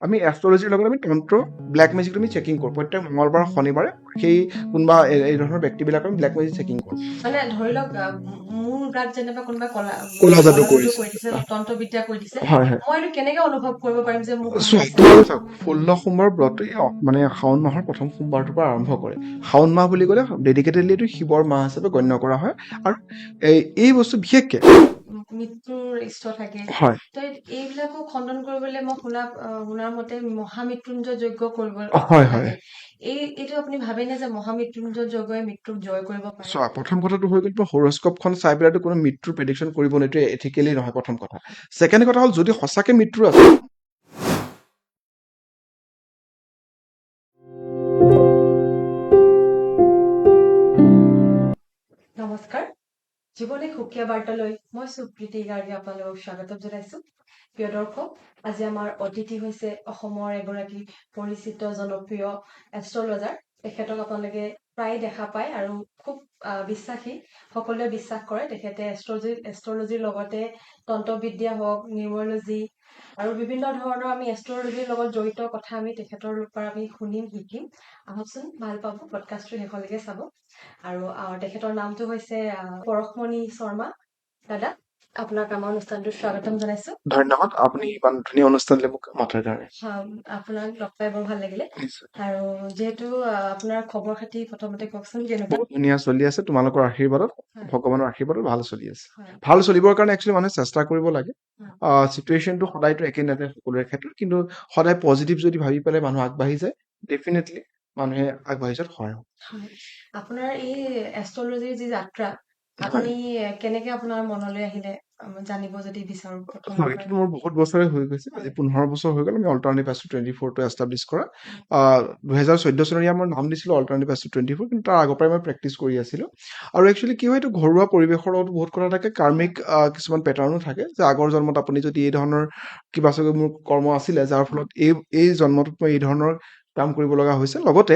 আমি এষ্ট্ৰলজিৰ লগত আমি তন্ত্ৰ ব্লেক মেজিক আমি চেকিং কৰোঁ প্ৰত্যেক মঙলবাৰ শনিবাৰে সেই কোনোবা এই ধৰণৰ ব্যক্তিবিলাকৰ আমি ব্লেক মেজিক চেকিং কৰোঁ মানে ধৰি লওক মোৰ গাত যেনিবা কোনোবাই ক'লা যাদু কলা যাদু কৰিছে কৰি দিছে তন্ত্ৰবিদ্যা কৰি দিছে হয় হয় মই এইটো কেনেকে অনুভৱ কৰিব পাৰিম যে মোৰ ভুল হৈছে তোমালোকে চাওক 16 সোমবাৰ ব্ৰত মানে শাওণ মাহৰ প্ৰথম সোমবাৰটোৰ পৰা আৰম্ভ কৰে শাওণ মাহ বুলি ক'লে ডেডিকেটেডলি এইটো শিৱৰ মাহ হিচাপে গণ্য কৰা হয় আৰু এই বস্তু বিশেষকে মৃত্যুৰ ইষ্ট থাকে হয় তো এইবিলাকো খণ্ডন কৰিবলৈ মই শুনাৰ মতে মহামৃত্যুঞ্জয় যজ্ঞ কৰিব হয় হয় লাগে এইটো আপুনি ভাবেনে যে মহামৃত্যুঞ্জয় যজ্ঞই মৃত্যুক জয় কৰিব পাৰে চোৱা প্ৰথম কথাটো হৈ গ'ল হৰস্কোপখন চাই পেলাইতো কোনো মৃত্যুৰ প্ৰেডিকশ্যন কৰিব নোৱাৰে এথিকেলি নহয় প্ৰথম কথা ছেকেণ্ড কথা হ'ল যদি সঁচাকে মৃত্যু আছে নমস্কাৰ জীৱনে সুকীয়া বাৰ্তালৈ মই সুপ্ৰীতি গাৰ্গী আপোনালোকক স্বাগতম জনাইছো প্ৰিয় দৰ্শক আজি আমাৰ অতিথি হৈছে অসমৰ এগৰাকী পৰিচিত জনপ্ৰিয় এষ্ট্ৰলজাৰ তেখেতক আপোনালোকে প্ৰায় দেখা পায় আৰু খুব বিশ্বাসী সকলোৱে বিশ্বাস কৰে তেখেতে এষ্ট্ৰলজিৰ লগতে তন্ত্ৰবিদ্যা হওক নিউমৰলজি আৰু বিভিন্ন ধৰণৰ আমি এষ্ট্ৰলজিৰ লগত জড়িত কথা আমি তেখেতৰ পৰা আমি শুনিম শিকিম আহকচোন ভাল পাব পডকাষ্টটো শেষলৈকে চাব আৰু তেখেতৰ নামটো হৈছে পৰশমণি শৰ্মা দাদা আপোনাক আমাৰ অনুষ্ঠানটোত স্বাগতম জনাইছো ধন্যবাদ আপুনি ইমান ধুনীয়া অনুষ্ঠানলৈ মোক মাতাৰ কাৰণে আপোনাক লগ পাই বৰ ভাল লাগিলে আৰু যিহেতু আপোনাৰ খবৰ খাতি প্ৰথমতে কওকচোন কেনেকুৱা বহুত ধুনীয়া চলি আছে তোমালোকৰ আশীৰ্বাদত হয়। ভগৱানৰ আশীৰ্বাদত ভাল চলি আছে হয়। ভাল চলিবৰ কাৰণে একচুৱেলি মানুহে চেষ্টা কৰিব লাগে হয়। চিটুৱেশ্যনটো সদায়তো একে নাথাকে সকলোৰে ক্ষেত্ৰত কিন্তু সদায় পজিটিভ যদি ভাবি পেলাই মানুহ আগবাঢ়ি যায় ডেফিনেটলি মানুহে আগবাঢ়ি যোৱাত সহায় হ'ব হয়। আপোনাৰ এই এষ্ট্ৰলজিৰ যি যাত্ৰা আপুনি কেনেকে আপোনাৰ মনলৈ আহিলে জানিব যদি বিচাৰো প্ৰথমৰ হয়, পৰা এইটো মোৰ বহুত বছৰে হৈ গৈছে আজি 15 বছৰ হৈ গ'ল আমি অল্টাৰনেটিভ এষ্ট্ৰ 24টো এষ্টাব্লিছ কৰা 2014 চনৰ ইয়াৰ মই নাম দিছিলোঁ অল্টাৰনেটিভ এষ্ট্ৰ 24 কিন্তু তাৰ আগৰ পৰাই মই প্ৰেক্টিচ কৰি আছিলোঁ আৰু একচুৱেলি কি হয় এইটো ঘৰুৱা পৰিৱেশৰ লগত বহুত কথা থাকে কাৰ্মিক কিছুমান পেটাৰ্ণো থাকে যে আগৰ জন্মত আপুনি যদি এই ধৰণৰ কিবা চাগে মোৰ কৰ্ম আছিলে যাৰ ফলত এই জন্মটোত মই এই ধৰণৰ কাম কৰিব লগা হৈছে লগতে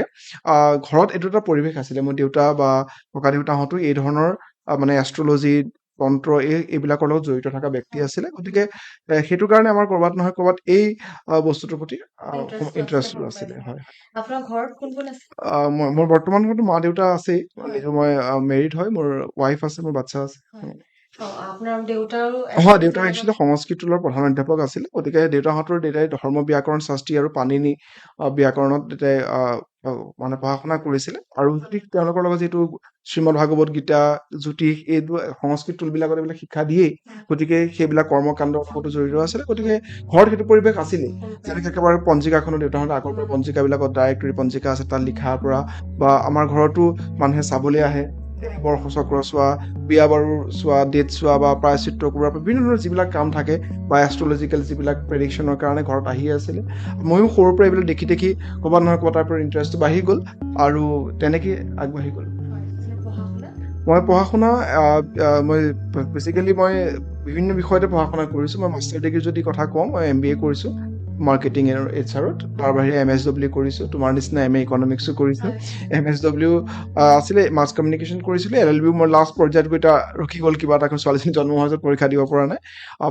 ঘৰত এইটো এটা পৰিৱেশ আছিলে মোৰ দেউতা বা ককা দেউতাহঁতো এই ধৰণৰ মানে এষ্ট্ৰলজি তন্ত্ৰ এইবিলাকৰ লগত জড়িত থকা ব্যক্তি আছিলে গতিকে সেইটো কাৰণে আমাৰ ক'ৰবাত নহয় ক'ৰবাত এই বস্তুটোৰ প্ৰতি ইণ্টাৰেষ্টটো আছিলে হয় আপোনাৰ ঘৰত কোন কোন আছে মোৰ বৰ্তমান সময়তো মা দেউতা আছেই নিজৰ মই মেৰিড হয় মোৰ ৱাইফ আছে মোৰ বাচ্ছা আছে আপোনাৰ দেউতাৰো হয় দেউতা একচুৱেলি সংস্কৃতৰ প্ৰধান অধ্যাপক আছিলে গতিকে দেউতাই ধৰ্ম ব্যাকৰণ শাস্ত্ৰী আৰু পাণিনি ব্যাকৰণত দেউতাই মানে পঢ়া শুনা কৰিছিলে আৰু যদি তেওঁলোকৰ লগত যিটো শ্ৰীমদ ভাগৱত গীতা জ্যোতিষ এইবোৰ সংস্কৃত টোলবিলাকত এইবিলাক শিক্ষা দিয়েই গতিকে সেইবিলাক কৰ্মকাণ্ডৰ লগতো জড়িত আছিলে গতিকে ঘৰত সেইটো পৰিৱেশ আছিলেই যেনেকে একেবাৰে পঞ্জিকাখনো দেউতাহঁতে আগৰ পৰা পঞ্জিকাবিলাকত ডাইৰেক্টৰী পঞ্জিকা আছে তাত লিখাৰ পৰা বা আমাৰ ঘৰতো মানুহে চাবলৈ আহে বৰ্ষ চক্ৰ চোৱা বিয়া বাৰু চোৱা ডেট চোৱা বা প্ৰায়চিত্ৰ কৰা বিভিন্ন ধৰণৰ যিবিলাক কাম থাকে বা এষ্ট্ৰলজিকেল যিবিলাক প্ৰেডিকশ্যনৰ কাৰণে ঘৰত আহি আছিলে ময়ো সৰুৰ পৰা এইবিলাক দেখি দেখি ক'ৰবাত নহয় ক'ৰবাত তাৰ পৰা ইণ্টাৰেষ্টটো বাঢ়ি গ'ল আৰু তেনেকেই আগবাঢ়ি গ'ল মই পঢ়া শুনা মই বেচিকেলি মই বিভিন্ন বিষয়তে পঢ়া শুনা কৰিছোঁ মই মাষ্টাৰ ডিগ্ৰী যদি কথা কওঁ মই MBA কৰিছোঁ মাৰ্কেটিং আৰু HRত তাৰ বাহিৰে MSW কৰিছোঁ তোমাৰ নিচিনা MA ইকনমিক্সো কৰিছোঁ MSW আছিলে মাছ কমিউনিকেশ্যন কৰিছিলোঁ LLB মই লাষ্ট পৰ্যায়ত গৈ এটা ৰখি গ'ল কিবা এটা ছোৱালীজনী জন্ম হোৱাৰ পিছত পৰীক্ষা দিব পৰা নাই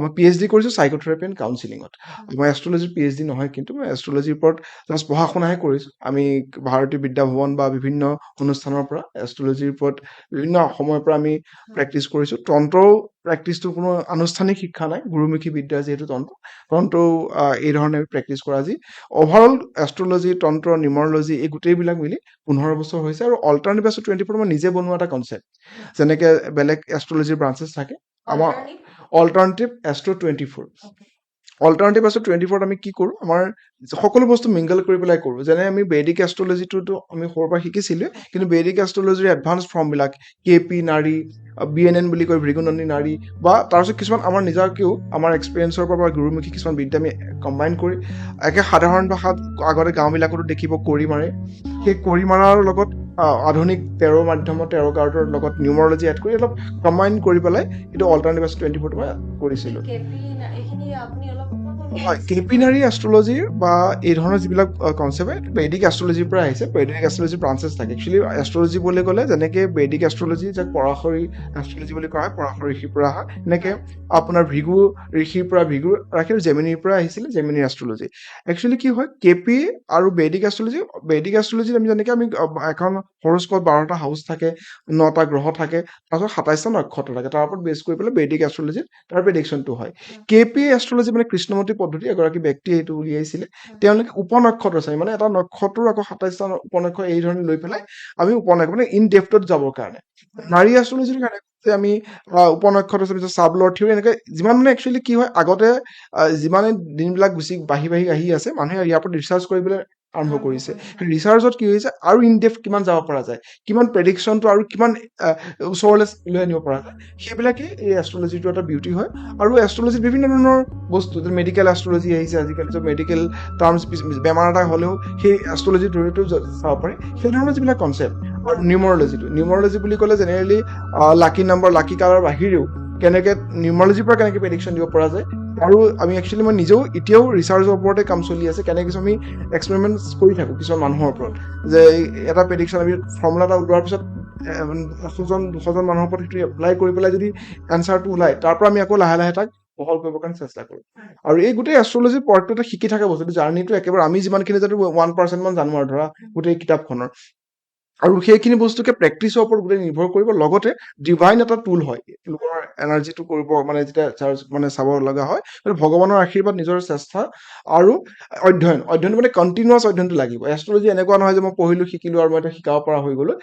মই PhD কৰিছোঁ চাইক'থেৰাপি এণ্ড কাউন্সিলিঙত মই এষ্ট্ৰলজিৰ PhD নহয় কিন্তু মই এষ্ট্ৰলজিৰ ওপৰত জাষ্ট পঢ়া শুনাহে কৰিছোঁ আমি ভাৰতীয় বিদ্যা ভৱন বা বিভিন্ন অনুষ্ঠানৰ পৰা এষ্ট্ৰলজিৰ ওপৰত বিভিন্ন সময়ৰ পৰা আমি প্ৰেক্টিচ কৰিছোঁ তন্ত্ৰও প্ৰেক্টিচটো কোনো আনুষ্ঠানিক শিক্ষা নাই গুৰুমুখী বিদ্যা যিহেতু তন্ত্ৰও এই ধৰণে প্ৰেক্টিচ কৰা আজি অভাৰঅল এষ্ট্ৰলজি তন্ত্ৰ নিউমৰলজি এই গোটেইবিলাক মিলি 15 বছৰ হৈছে আৰু অল্টাৰনেটিভ এষ্ট্ৰ 24 মই নিজে বনোৱা এটা কনচেপ্ট যেনেকে বেলেগ এষ্ট্ৰলজিৰ ব্ৰাঞ্চেছ থাকে আমাৰ অল্টাৰনেটিভ এষ্ট্ৰ 24 অল্টাৰনেটিভ এষ্ট্ৰ 24ত আমি কি কৰোঁ আমাৰ সকলো বস্তু মিংগল কৰি পেলাই কৰোঁ যেনে আমি বেদিক এষ্ট্ৰলজিটোতো আমি সৰুৰ পৰা শিকিছিলোঁ কিন্তু বেদিক এষ্ট্ৰলজিৰ এডভান্স ফৰ্মবিলাক KP নাৰী BNN বুলি কয় ভৃগুনন্দী নাৰী বা তাৰপিছত কিছুমান আমাৰ নিজাকেও আমাৰ এক্সপিৰিয়েঞ্চৰ পৰা বা গুৰুমুখী কিছুমান বিদ্যা আমি কম্বাইন কৰি একে সাধাৰণ ভাষাত আগতে গাঁওবিলাকতো দেখিব কৰি মাৰে সেই কৰি মৰাৰ লগত আধুনিক টেৰ মাধ্যমৰ টেৰ কাৰ্ডৰ লগত নিউমৰলজি এড কৰি অলপ কম্বাইন কৰি পেলাই এইটো অল্টাৰনেটিভ এষ্ট্ৰ 24 মই কৰিছিলোঁ হয় কেপিনাৰী এষ্ট্ৰলজিৰ বা এই ধৰণৰ যিবিলাক কনচেপ্ট বেদিক এষ্ট্ৰলজিৰ পৰা আহিছে। বেদিক এষ্ট্ৰলজিৰ ব্ৰাঞ্চেছ থাকে একচুৱেলি। এষ্ট্ৰলজি বুলি ক'লে যেনেকে বেদিক এষ্ট্ৰলজি যাক পৰাশৰী এষ্ট্ৰলজি বুলি কোৱা হয়, পৰাশৰ ঋষিৰ পৰা অহা, এনেকে হয় আপোনাৰ ভৃগু ঋষিৰ পৰা ভৃগু ৰাশিৰ জেমিনিৰ পৰা আহিছিলে জেমিনি এষ্ট্ৰলজি। একচুৱেলি কি হয় কেপি আৰু বেদিক এষ্ট্ৰলজিত আমি যেনেকে আমি এখন হৰস্কোপ 12টা হাউচ থাকে, 9টা গ্ৰহ থাকে, তাৰপিছত 27টা নক্ষত্ৰ থাকে, তাৰ ওপৰত বেছ কৰি পেলাই বেদিক এষ্ট্ৰলজিত তাৰ প্ৰেডিকশ্যনটো হয়। হয় কেপি এষ্ট্ৰলজি মানে কৃষ্ণমতী পদ্ধতি, এগৰাকী ব্যক্তিয়ে এইটো উলিয়াইছিলে। হয় তেওঁলোকে উপনক্ষত্ৰ চাই মানে এটা নক্ষত্ৰৰ আকৌ 27টা উপনক্ষত্ৰ এই ধৰণে লৈ পেলাই হয় আমি উপনক্ষত্ৰ মানে ইন ডেপথত যাবৰ কাৰণে। হয় নাৰী এষ্ট্ৰলজিৰ কাৰণে যে আমি উপনক্ষত্ৰ চাবলৰ থিয়ৰী এনেকে যিমান মানে একচুৱেলি কি হয় আগতে যিমানে দিনবিলাক বাঢ়ি বাঢ়ি আহি আছে, মানুহে ইয়াৰ ওপৰত ৰিচাৰ্চ কৰিবলৈ আৰম্ভ আৰম্ভ কৰিছে। কৰিছে ৰিচাৰ্চত কি হৈছে আৰু ইন ডেপথ কিমান যাব পৰা যায়, কিমান প্ৰেডিকশ্যনটো আৰু কিমান ওচৰলৈ লৈ আনিব পৰা যায়, সেইবিলাকে এই এষ্ট্ৰলজিটো এটা বিউটি হয়। আৰু এষ্ট্ৰলজিত বিভিন্ন ধৰণৰ বস্তু মেডিকেল এষ্ট্ৰলজি আহিছে আজিকালি, মেডিকেল টাৰ্মছ বেমাৰ এটা হ'লেও সেই এষ্ট্ৰলজিৰ জৰিয়তেও চাব পাৰি। সেই ধৰণৰ যিবিলাক কনচেপ্ট আৰু নিউমৰলজি বুলি ক'লে জেনেৰেলি লাকি নাম্বাৰ লাকি কালাৰ বাহিৰেও কেনেকে নিউমৰলজিৰ পৰা কেনেকে প্ৰেডিকশ্যন দিব পৰা যায়। আৰু আমি একচুৱেলি মই নিজেও এতিয়াও ৰিচাৰ্চৰ ওপৰতে কাম চলি আছে, কেনেকে আমি এক্সপেৰিমেণ্ট কৰি থাকো কিছুমান মানুহৰ ওপৰত, যে এটা প্ৰেডিকশ্যন আমি ফৰ্মুলা এটা ওলোৱাৰ পিছত 100জন মানুহৰ ওপৰত সেইটো এপ্লাই কৰি পেলাই যদি এনচাৰটো ওলাই, তাৰ পৰা আমি আকৌ লাহে লাহে তাক বহল কৰিবৰ কাৰণে চেষ্টা কৰোঁ। আৰু এই গোটেই এষ্ট্ৰলজি পৰ্টটো শিকি থকা বস্তুটো জাৰ্ণিটো একেবাৰে আমি যিমানখিনি যাতে 1% মান জানো আৰু ধৰা গোটেই কিতাপখনৰ, আৰু সেইখিনি বস্তুকে প্ৰেক্টিচৰ ওপৰত গোটেই নিৰ্ভৰ কৰিব। লগতে ডিভাইন এটা টুল হয় লোকৰ এনাৰ্জিটো কৰিব মানে যেতিয়া চাৰ্জ মানে চাব লগা হয়, ভগৱানৰ আশীৰ্বাদ, নিজৰ চেষ্টা আৰু অধ্যয়ন মানে কণ্টিনিউৱাছ অধ্যয়নটো লাগিব। এষ্ট্ৰলজি এনেকুৱা নহয় যে মই পঢ়িলো শিকিলো আৰু মই এটা শিকাব পৰা হৈ গ'লো।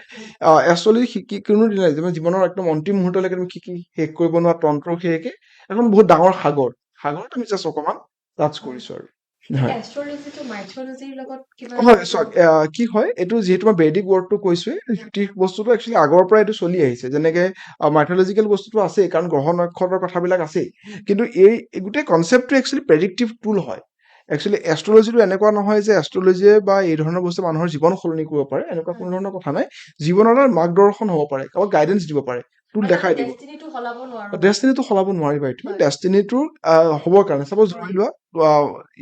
এষ্ট্ৰলজি শিকি কোনো দিন নাই যে মই জীৱনৰ একদম অন্তিম মুহূৰ্তলৈকে তুমি শিকি শেষ কৰিব নোৱাৰা তন্ত্ৰ সেইকে এখন বহুত ডাঙৰ সাগৰত আমি জাষ্ট অকমান টাচ কৰিছো আৰু হয়। এষ্ট্ৰলজিটো মাইথলজিৰ লগত কিবা হয় চাওক কি হয় এইটো যিহেতু মই বেদিক ৱৰ্ডটো কৈছোৱে, জ্যোতিষ বস্তুটো একচুৱেলি আগৰ পৰা এইটো চলি আহিছে। যেনেকে মাইথলজিকেল বস্তুটো আছেই, কাৰণ গ্ৰহ নক্ষত্ৰৰ কথাবিলাক আছেই, কিন্তু এই গোটেই কনচেপ্টটো একচুৱেলি প্ৰেডিক্টিভ টুল হয়। একচুৱেলি এষ্ট্ৰলজিটো এনেকুৱা নহয় যে এষ্ট্ৰলজিয়ে বা এই ধৰণৰ বস্তু মানুহৰ জীৱন সলনি কৰিব পাৰে, এনেকুৱা কোনো ধৰণৰ কথা নাই। জীৱনৰ এটা মাৰ্গদৰ্শন হ'ব পাৰে, কাৰোবাক গাইডেঞ্চ দিব পাৰে, টুল মানে আমি দেখাই দিব। ডেষ্টিনিটো সলাব নোৱাৰো মানে ডেষ্টিনিটো সলাব নোৱাৰিবা। তুমি হয় ডেষ্টিনিটোৰ হ'বৰ কাৰণে চাপ'জ ধৰি লোৱা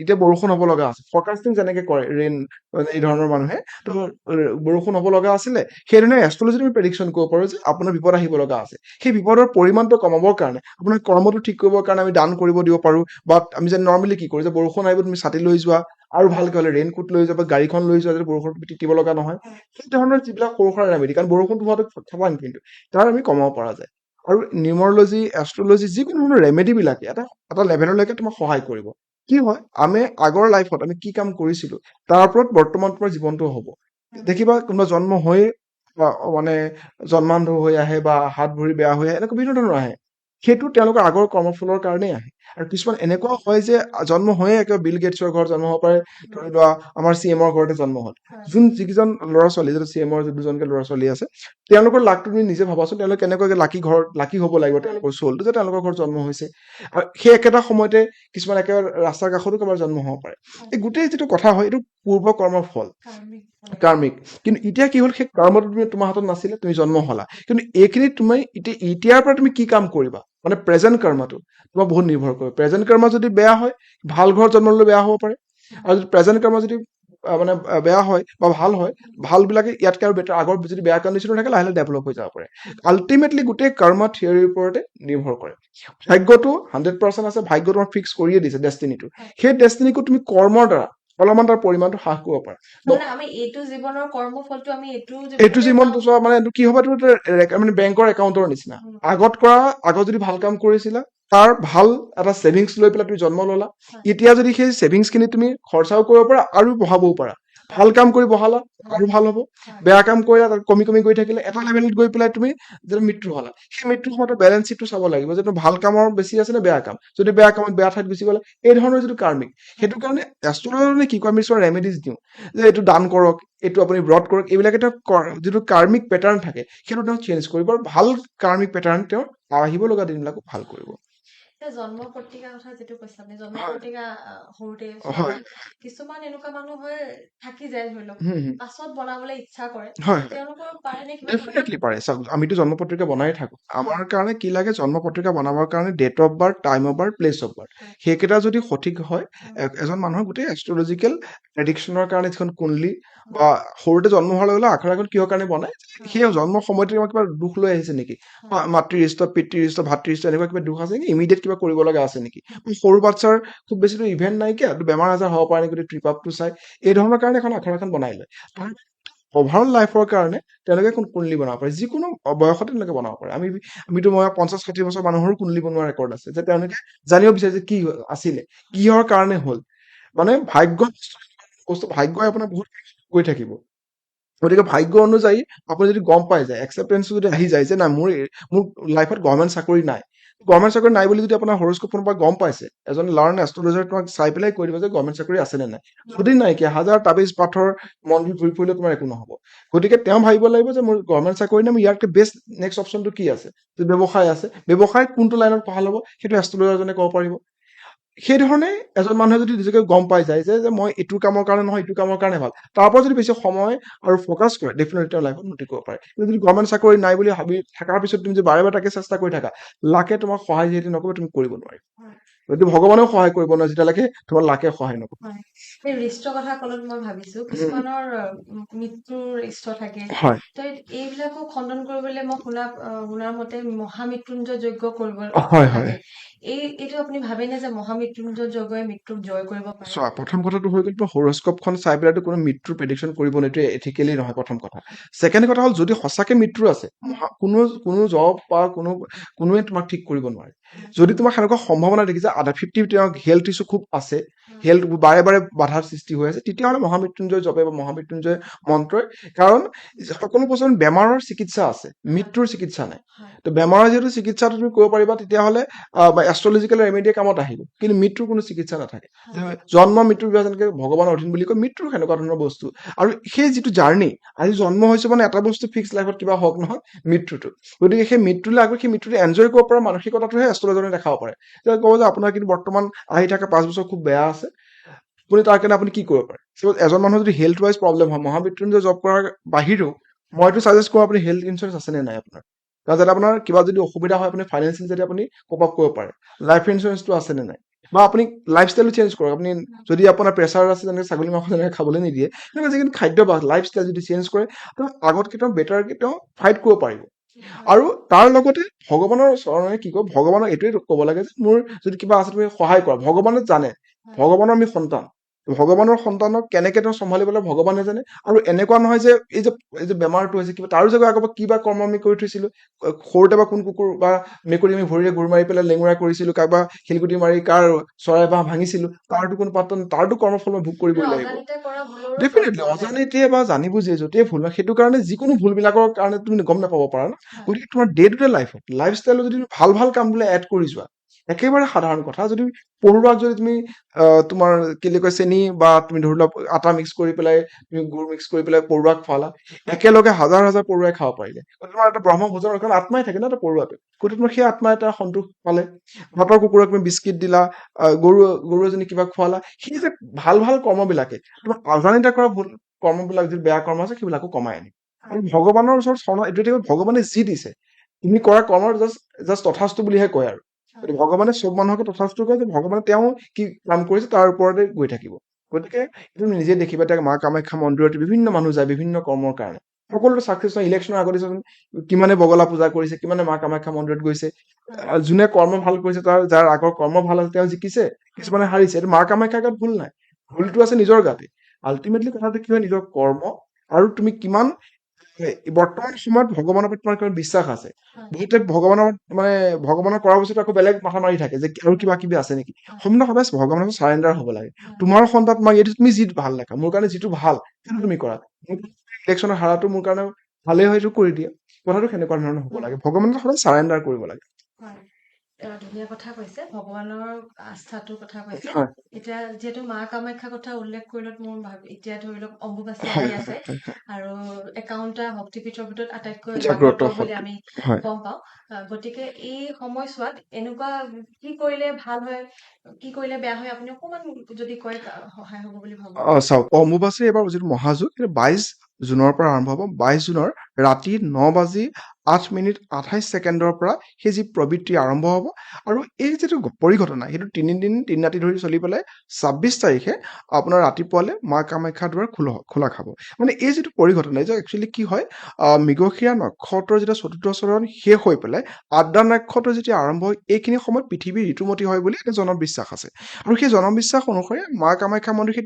এতিয়া বৰষুণ হ'ব লগা আছে, ফৰকাষ্টিং যেনেকে কৰে ৰেইন এই ধৰণৰ মানুহে, তো বৰষুণ হ'ব লগা আছিলে, সেইধৰণে এষ্ট্ৰলজিত আমি প্ৰেডিকশ্যন কৰিব পাৰো যে আপোনাৰ বিপদ আহিব লগা আছে। সেই বিপদৰ পৰিমাণটো কমাবৰ কাৰণে, আপোনাৰ কৰ্মটো ঠিক কৰিবৰ কাৰণে আমি দান কৰিব দিব পাৰো। বা আমি যে নৰ্মেলি কি কৰো যে বৰষুণ আহিব তুমি ছাতি লৈ যোৱা, আৰু ভালকে হ'লে ৰেইনকোট লৈ যোৱা বা গাড়ীখন লৈ যোৱা, যাতে বৰষুণ তিতিব লগা নহয়। সেই ধৰণৰ যিবিলাক সৰু সুৰা ৰেমেডি, কাৰণ বৰষুণটো হোৱাটো থাকা কিন্তু তাৰ আমি কমাব পৰা যায়। আৰু নিউমৰলজি এষ্ট্ৰলজি যিকোনো ধৰণৰ ৰেমেডিবিলাকে এটা লেভেললৈকে তোমাক সহায় কৰিব। কি হয় আমি আগৰ লাইফত আমি কি কাম কৰিছিলো তাৰ ওপৰত বৰ্তমান তোমাৰ জীৱনটো হ'ব। দেখিবা কোনোবা জন্ম হৈ মানে জন্মান্ধ হৈ আহে বা হাত ভৰি বেয়া হৈ আহে, এনেকুৱা বিভিন্ন ধৰণৰ আহে। সেইটো তেওঁলোকৰ আগৰ কৰ্মফলৰ কাৰণেই আহে। আৰু কিছুমান এনেকুৱাও হয় যে জন্ম হৈয়ে একেবাৰে বিল গেটছৰ ঘৰত জন্ম হ'ব পাৰে, ধৰি লোৱা আমাৰ CM-ৰ ঘৰতে জন্ম হ'ল। হয় যিকেইজন ল'ৰা ছোৱালী, যিটো CM-ৰ দুজনকে ল'ৰা ছোৱালী আছে, তেওঁলোকৰ লাকটো তুমি নিজে ভাবাচোন, তেওঁলোকে কেনেকুৱাকে লাকি হ'ব লাগিব তেওঁলোকৰ চলটো যে তেওঁলোকৰ ঘৰত জন্ম হৈছে। আৰু সেই একেটা সময়তে কিছুমান একেবাৰে ৰাস্তাৰ কাষতো কাৰোবাৰ জন্ম হ'ব পাৰে। এই গোটেই যিটো কথা হয় এইটো পূৰ্ব কৰ্মৰ ফল, কাৰ্মিক। কিন্তু এতিয়া কি হ'ল, সেই কৰ্মটো তুমি তোমাৰ হাতত নাছিলে, তুমি জন্ম হ'লা, কিন্তু এইখিনি তুমি এতিয়াৰ পৰা তুমি কি কাম কৰিবা, মানে প্ৰেজেন্ট কৰ্মাটো তোমাৰ বহুত নিৰ্ভৰ কৰে। প্ৰেজেন্ট কৰ্মা যদি বেয়া হয়, ভাল ঘৰত জন্ম ল'লে বেয়া হ'ব পাৰে। আৰু যদি প্ৰেজেন্ট কৰ্মা যদি মানে বেয়া হয় বা ভাল হয়, ভাল বিলাকে ইয়াতকে আৰু বেটাৰ, আগৰ যদি বেয়া কণ্ডিশ্যন থাকে লাহে লাহে ডেভেলপ হৈ যাব পাৰে। আল্টিমেটলি গোটেই কৰ্মা থিয়ৰিৰ ওপৰতে নিৰ্ভৰ কৰে। ভাগ্যটো 100% আছে, ভাগ্য তোমাক ফিক্স কৰিয়ে দিছে ডেষ্টিনিটো। সেই ডেষ্টিনিকো তুমি কৰ্মৰ দ্বাৰা অলপমান তাৰ পৰিমাণটো হ্ৰাস কৰিব পাৰা। মানে আমি এইটো জীৱনৰ কৰ্মফলটো আমি এইটো এইটো জীৱনতে জীৱনটো পাম চোৱা মানে এইটো কি হ'ব, মানে বেংকৰ একাউণ্টৰ নিচিনা। আগত যদি ভাল কাম কৰিছিলা, তাৰ ভাল এটা ছেভিংছ লৈ পেলাই তুমি জন্ম ল'লা। এতিয়া যদি সেই ছেভিংছ খিনি তুমি খৰচাও কৰিব পাৰা আৰু বঢ়াবও পাৰা। ভাল কাম কৰি বঢ়ালা আৰু ভাল হ'ব, বেয়া কাম কৰিলা তাত কমি কমি গৈ থাকিলে এটা লেভেলত গৈ পেলাই তুমি যেতিয়া মৃত্যু হ'লা, সেই মৃত্যুৰ সময়ত বেলেঞ্চ শ্বীটটো চাব লাগিব যে ভাল কামৰ বেছি আছে নে বেয়া কাম। যদি বেয়া কামত বেয়া ঠাইত গুচি গ'লে, এই ধৰণৰ যিটো কাৰ্মিক, সেইটো কাৰণে এষ্ট্ৰলজি কি কয়, আমি কিছুমান ৰেমেডিজ দিওঁ যে এইটো দান কৰক, এইটো আপুনি ব্ৰত কৰক। এইবিলাকে তেওঁ যিটো কাৰ্মিক পেটাৰ্ণ থাকে সেইটো তেওঁ চেঞ্জ কৰিব, আৰু ভাল কাৰ্মিক পেটাৰ্ণ তেওঁ আহিব লগা দিনবিলাকো ভাল কৰিব। এতিয়া জন্ম পত্ৰিকাৰ কথা যিটো কৈছে আপুনি, জন্ম হয় পত্ৰিকা সৰুতে চোৱা হয় হয়। কিছুমান এনেকুৱা মানুহ হৈ থাকি যায়, ধৰি লওক হুম, হুম, পাছত বনাবলৈ ইচ্ছা কৰে, হয় হয় তেওঁলোকৰ পাৰে নে কিবা কৰিব? ডেফিনেটলি পাৰে চাওক আমিতো জন্ম পত্ৰিকা বনাই থাকো আমাৰ কাৰণে কি লাগে জন্ম পত্ৰিকা বনাবৰ কাৰণে date of birth time of birth place of birth হয়। সেইকেইটা যদি সঠিক হয় উম, এজন মানুহৰ গোটেই এষ্ট্ৰলজিকেল প্ৰেডিকশ্যনৰ কাৰণে যিখন কুণ্ডলী উম, বা সৰুতে জন্ম হোৱাৰ লগে লগে আখৰাখন কিহৰ কাৰণে বনায় হয়, সেই জন্ম সময়তে তোমাৰ কিবা দুখ লৈ আহিছে নেকি হয়, মাতৃষ্ট পিতৃষ্ট ভাতৃষ্ট এনেকুৱা কিবা দুখ আছে নেকি ইমিডিয়েট কিবা কৰিব লগা আছে নেকি উম, সৰু বাচ্ছাৰ খুব বেছিটো ইভেন্ট নাইকিয়া বেমাৰ আজাৰ হ'ব পাৰে নেকি যদি ট্ৰিপ আপটো চাই এই ধৰণৰ কাৰণে এখন আখৰাখন বনাই লয় অভাৰঅল লাইফৰ কাৰণে তেওঁলোকে কুণ্ডলী বনাব পাৰে যিকোনো বয়সতে তেওঁলোকে বনাব পাৰে আমিতো মই 50-60 বছৰ মানুহৰো কুণ্ডলী বনোৱা ৰেকৰ্ড আছে যে তেওঁলোকে জানিব বিচাৰে যে কি আছিলে কিহৰ কাৰণে হ'ল মানে বস্তু ভাগ্যই আপোনাৰ বহুত গৈ থাকিব গতিকে ভাগ্য অনুযায়ী আপুনি যদি গম পাই যায় একচেপ্টেঞ্চটো যদি আহি যায় যে নাই মোৰ লাইফত গভৰ্ণমেণ্ট চাকৰি নাই গভৰ্ণমেণ্ট চাকৰি নাই বুলি যদি আপোনাৰ হৰস্কোপ কোনোবা গম পাইছে এজন লাৰ্ণ এষ্ট্ৰলজাৰ তোমাক চাই পেলাই কৈ দিব যে গভৰ্ণমেণ্ট চাকৰি আছে নে নাই যদি নাইকিয়া হাজাৰ তাবিজ পাথৰ মন্দিৰ ঘূৰি ফুৰিলে তোমাৰ একো নহব গতিকে তেওঁ ভাবিব লাগিব যে মোৰ গভৰ্ণমেণ্ট চাকৰি নাই মোৰ ইয়াতকে বেষ্ট নেক্সট অপশ্যনটো কি আছে যে ব্যৱসায় আছে ব্যৱসায় কোনটো লাইনত ভাল হ'ব সেইটো এষ্ট্ৰলজাৰজনে ক'ব পাৰিব সেই ধৰণে এজন মানুহে যদি নিজকে গম পাই যায় যে মই এইটো কামৰ কাৰণে নহয় এইটো কামৰ কাৰণে ভাল তাৰ পৰা যদি বেছি সময় আৰু ফ'কাছ কৰে ডেফিনেটলি তেওঁৰ লাইফত উন্নতি কৰিব পাৰে কিন্তু যদি গভৰ্ণমেণ্ট চাকৰি নাই বুলি ভাবি থকাৰ পিছত তুমি যদি বাৰে বাৰে তাকে চেষ্টা কৰি থাকা লাকে তোমাক সহায় যিহেতু নকৰিব তুমি কৰিব নোৱাৰিবা হয়, গতিকে ভগৱানেও সহায় কৰিব নোৱাৰে যেতিয়ালৈকে তোমাৰ লাকে সহায় নকৰে হয়। এই ৰিষ্টৰ কথা ক'লত মই ভাবিছো উম, কিছুমানৰ মৃত্যুৰ ইষ্ট থাকে, হয় তো এইবিলাকো খণ্ডন কৰিবলৈ মই শুনাৰ মতে মহামৃত্যুঞ্জয় যজ্ঞ কৰিব হয় হয় লাগে। এইটো আপুনি ভাবেনে যে মহামৃত্যুঞ্জয় যজ্ঞই মৃত্যুক জয় কৰিব পাৰে? চোৱা প্ৰথম কথাটো হৈ গ'ল তোমাৰ হৰস্কোপখন চাই পেলাইতো কোনো মৃত্যুৰ প্ৰেডিকশ্যন কৰিব নোৱাৰে এইটো এথিকেলি নহয় প্ৰথম কথা ছেকেণ্ড কথা হ'ল যদি সঁচাকে মৃত্যু আছে কোনো জব বা কোনোৱে তোমাক ঠিক কৰিব নোৱাৰে যদি তোমাক সেনেকুৱা সম্ভাৱনা দেখিছে আধা 50 তেওঁৰ হেল্থ ইছ্যু খুব আছে হেল্থ বাৰে বাৰে বাধাৰ সৃষ্টি হৈ আছে তেতিয়াহ'লে মহামৃত্যুঞ্জয় জপে বা মহামৃত্যুঞ্জয় মন্ত্ৰই কাৰণ সকলো বস্তু বেমাৰৰ চিকিৎসা আছে মৃত্যুৰ চিকিৎসা নাই হয়, তো বেমাৰৰ যিহেতু চিকিৎসাটো তুমি কৰিব পাৰিবা তেতিয়াহ'লে এষ্ট্ৰলজিকেল ৰেমেডিয়ে কামত আহিব কিন্তু মৃত্যুৰ কোনো চিকিৎসা নাথাকে হয়, জন্ম মৃত্যুৰ বিবাহ যেনেকে ভগৱানৰ অধীন বুলি কয় মৃত্যুৰ সেনেকুৱা ধৰণৰ বস্তু আৰু সেই যিটো জাৰ্ণি আজি জন্ম হৈছে মানে এটা বস্তু ফিক্স লাইফত কিবা হওক নহয় মৃত্যুটো গতিকে সেই মৃত্যুলৈ আগত সেই মৃত্যুটো এনজয় কৰিব পৰা মানসিকতাটোহে এষ্ট্ৰলজনে দেখাব পাৰে যে ক'ব যে আপোনাৰ কিন্তু বৰ্তমান আহি থকা 5 বছৰ খুব বেয়া আছে আপুনি তাৰ কাৰণে আপুনি কি কৰিব পাৰে এজন মানুহৰ যদি হেল্থ ৱাইজ প্ৰব্লেম হয় মহামৃত্যুঞ্জয় জব কৰাৰ বাহিৰেও মইতো ছাজেষ্ট কৰোঁ আপুনি হেল্থ ইঞ্চুৰেঞ্চ আছে নে নাই আপোনাৰ কাৰণ যাতে আপোনাৰ কিবা যদি অসুবিধা হয় আপুনি ফাইনেন্সিয়েলি যাতে আপুনি কপ আপ কৰিব পাৰে লাইফ ইঞ্চুৰেঞ্চটো আছে নে নাই বা আপুনি লাইফষ্টাইলটো চেঞ্জ কৰক আপুনি যদি আপোনাৰ প্ৰেছাৰ আছে যেনেকৈ ছাগলী মাংস যেনেকৈ খাবলৈ নিদিয়ে সেনেকুৱা যিখিনি খাদ্যভাস লাইফষ্টাইল যদি চেঞ্জ কৰে তেওঁ আগতকৈ তেওঁ বেটাৰকৈ তেওঁ ফাইট কৰিব পাৰিব হয়, আৰু তাৰ লগতে ভগৱানৰ চৰণে কি কয় ভগৱানক এইটোৱে ক'ব লাগে যে মোৰ যদি কিবা আছে তুমি সহায় কৰা ভগৱানে জানে হয়, ভগৱানৰ আমি সন্তান ভগৱানৰ সন্তানক কেনেকে তেওঁ চম্ভালিবলৈ ভগৱানে জানে আৰু এনেকুৱা নহয় যে এই যে বেমাৰটো হৈছে কিবা তাৰো জেগা আগৰ পৰা কিবা কৰ্ম আমি কৰি থৈছিলো সৰুতে বা কোন কুকুৰ বা মেকুৰী আমি ভৰিৰে গুৰ মাৰি পেলাই লেঙুৰা কৰিছিলো কাৰোবাৰ শিলগুটি মাৰি কাৰ চৰাই বাঁহ ভাঙিছিলো তাৰতো কোনো পাত্ৰ তাৰতো কৰ্মফল মই ভোগ মানে কৰিবই লাগিব অজানিতে কৰা ভুলৰো ফল ডেফিনেটলি পোৱা যায়। অজানিতে বা জানি বুজিয়ে য'তেই ভুল হয় সেইটো কাৰণে যিকোনো ভুলবিলাকৰ কাৰণে তুমি গম নাপাব পাৰা না হয়, গতিকে তোমাৰ ডে টু ডে লাইফত লাইফষ্টাইলত যদি তুমি ভাল ভাল কাম বোলে এড কৰি যোৱা একেবাৰে সাধাৰণ কথা যদি পৰুৱাক যদি তুমি তোমাৰ কি বুলি কয় চেনি বা তুমি ধৰি লোৱা আটা মিক্স কৰি পেলাই তুমি গুৰ মিক্স কৰি পেলাই পৰুৱাক খোৱালা একেলগে হাজাৰ হাজাৰ পৰুৱাই খাব পাৰিলে গতিকে তোমাৰ এটা ব্ৰহ্ম ভোজনৰ কাৰণ আত্মাই থাকে না এটা পৰুৱাটো গতিকে তোমাৰ সেই আত্মাই এটা সন্তোষ পালে ভাতৰ কুকুৰক তুমি বিস্কিট দিলা গৰু এজনী কিবা খোৱালা সেই যে ভাল ভাল কৰ্মবিলাকে তোমাৰ অজানিতে কৰা ভুল কৰ্মবিলাক যি বেয়া কৰ্ম আছে সেইবিলাকো কমাই আনে আৰু হয়, ভগৱানৰ ওচৰত এইটো থাকিব ভগৱানে যি দিছে তুমি কৰা কৰ্মৰ জাষ্ট তথাস্তু বুলিহে কয় আৰু হয়, গতিকে ভগৱানে চব মানুহকে তথাস্তু কয় যে ভগৱানে তেওঁ কি কাম কৰিছে তাৰ ওপৰতে গৈ থাকিব গতিকে এইটো তুমি নিজে দেখিবা এতিয়া মা কামাখ্যা মন্দিৰত বিভিন্ন মানুহ যায় বিভিন্ন কৰ্মৰ কাৰণে সকলোতো চাকচেছ নহয় ইলেকশ্যনৰ আগতে চোন কিমানে বগলা পূজা কৰিছে কিমানে মা কামাখ্যা মন্দিৰত গৈছে হয়, যোনে কৰ্ম ভাল কৰিছে যাৰ আগৰ কৰ্ম ভাল আছে তেওঁ জিকিছে কিছুমানে হাৰিছে এইটো মা কামাখ্যাৰ গাত ভুল নাই ভুলটো আছে নিজৰ গাতে আল্টিমেটলি কথাটো কি হয় নিজৰ কৰ্ম আৰু তুমি কিমান বৰ্তমান সময়ত ভগৱানৰ প্ৰতি তোমাৰ কিমান বিশ্বাস আছে হয়, বহুতে ভগৱানৰ কৰাৰ পিছত আকৌ বেলেগ মাথা মাৰি থাকে যে আৰু কিবা কিবি আছে নেকি হয়, সম্পূৰ্ণ সদায় ভগৱানৰ চাৰেণ্ডাৰ হ'ব লাগে হয়, তোমাৰ সন্তান তোমাক এইটো তুমি যি ভাল দেখা মোৰ কাৰণে যিটো ভাল সেইটো তুমি কৰা ইলেকশ্যনৰ হাৰাটো মোৰ কাৰণে ভালেই হয়তো কৰি দিয়া কথাটো সেনেকুৱা ধৰণৰ হ'ব হয়, লাগে ভগৱানক সদায় চাৰেণ্ডাৰ কৰিব লাগে হয়। ধুনীয়া কথা কৈছে, ভগৱানৰ আস্থাটোৰ কথা কৈছে। হয় এতিয়া যিহেতু মা কামাখ্যাৰ কথা উল্লেখ কৰিলত মোৰ এতিয়া ধৰি লওক অম্বুবাচী হয় আহি হয় আছে হয় হয় আৰু 51টা শক্তিপীঠৰ ভিতৰত আটাইতকৈ জাগ্ৰত জাগ্ৰত বুলি শক্তি আমি হয় গম পাওঁ। গতিকে এই সময়ছোৱাত এনেকুৱা কি কৰিলে ভাল হয়, কি কৰিলে বেয়া হয়, আপুনি অকমান যদি কয় সহায় হ'ব বুলি ভাবো। চাওক অম্বুবাচী এইবাৰ যিটো মহাযুগ সেইটো 22 জুনৰ পৰা আৰম্ভ হ'ব। 22 জুনৰ ৰাতি 9:08:28 পৰা সেই যি প্ৰবৃত্তি আৰম্ভ হ'ব আৰু এই যিটো পৰিঘটনা সেইটো 3 ৰাতি ধৰি চলি পেলাই 26 তাৰিখে আপোনাৰ ৰাতিপুৱালে মা কামাখ্যা দুৱাৰ খোলা খাব। মানে এই যিটো পৰিঘটনা এই যে একচুৱেলি কি হয় মৃগশিৰা নক্ষত্ৰৰ যেতিয়া 4ৰ্থ চৰণ শেষ হৈ পেলাই আদ্ৰা নক্ষত্ৰ যেতিয়া আৰম্ভ হয় এইখিনি সময়ত পৃথিৱী ঋতুমতী হয় বুলি এটা জনবিশ্বাস আছে আৰু সেই জনবিশ্বাস অনুসৰি মা কামাখ্যা মন্দিৰ সেই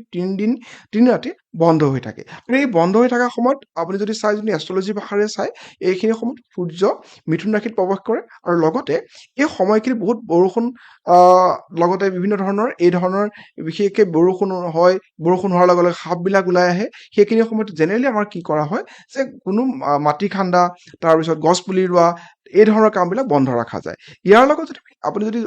3 ৰাতি বন্ধ হৈ থাকে আৰু এই বন্ধ হৈ থকা সময়ত আপুনি যদি চাই যদি এষ্ট্ৰলজি ভাষাৰে চাই এইখিনি সময়ত সূৰ্য মিথুন ৰাশিত প্ৰৱেশ কৰে আৰু লগতে এই সময়খিনি বহুত বৰষুণ লগতে বিভিন্ন ধৰণৰ এই ধৰণৰ বিশেষকৈ বৰষুণ হয় বৰষুণ হোৱাৰ লগে লগে সাপবিলাক ওলাই আহে সেইখিনি সময়ত জেনেৰেলি আমাৰ কি কৰা হয় যে কোনো মাটি খান্দা তাৰপিছত গছ পুলি ৰোৱা এই ধৰণৰ কামবিলাক বন্ধ ৰখা যায় ইয়াৰ লগত যদি আপুনি যদি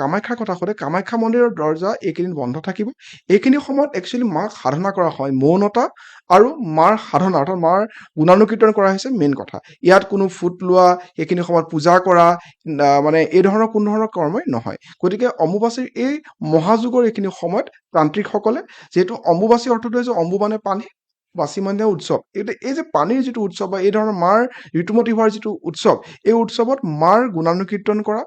কামাখ্যাৰ কথা সোধে কামাখ্যা মন্দিৰৰ দৰ্জা এইকেইদিন বন্ধ থাকিব এইখিনি সময়ত একচুৱেলি মাক সাধনা কৰা হয় মৌনতা আৰু মাৰ সাধনা অৰ্থাৎ মাৰ গুণানুকীৰ্তন কৰা হৈছে মেইন কথা ইয়াত কোনো ফুট লোৱা সেইখিনি সময়ত পূজা কৰা মানে এই ধৰণৰ কোনো ধৰণৰ কৰ্মই নহয় গতিকে অম্বুবাচীৰ এই মহাযুগৰ এইখিনি সময়ত তান্ত্ৰিকসকলে যিহেতু অম্বুবাচী অৰ্থটো হৈছে অম্বু মানে পানী বাচি মানে উৎসৱ এই যে পানীৰ যিটো উৎসৱ বা এই ধৰণৰ মাৰ ঋতুমতী হোৱাৰ যিটো উৎসৱ এই উৎসৱত মাৰ গুণানুকীৰ্তন কৰা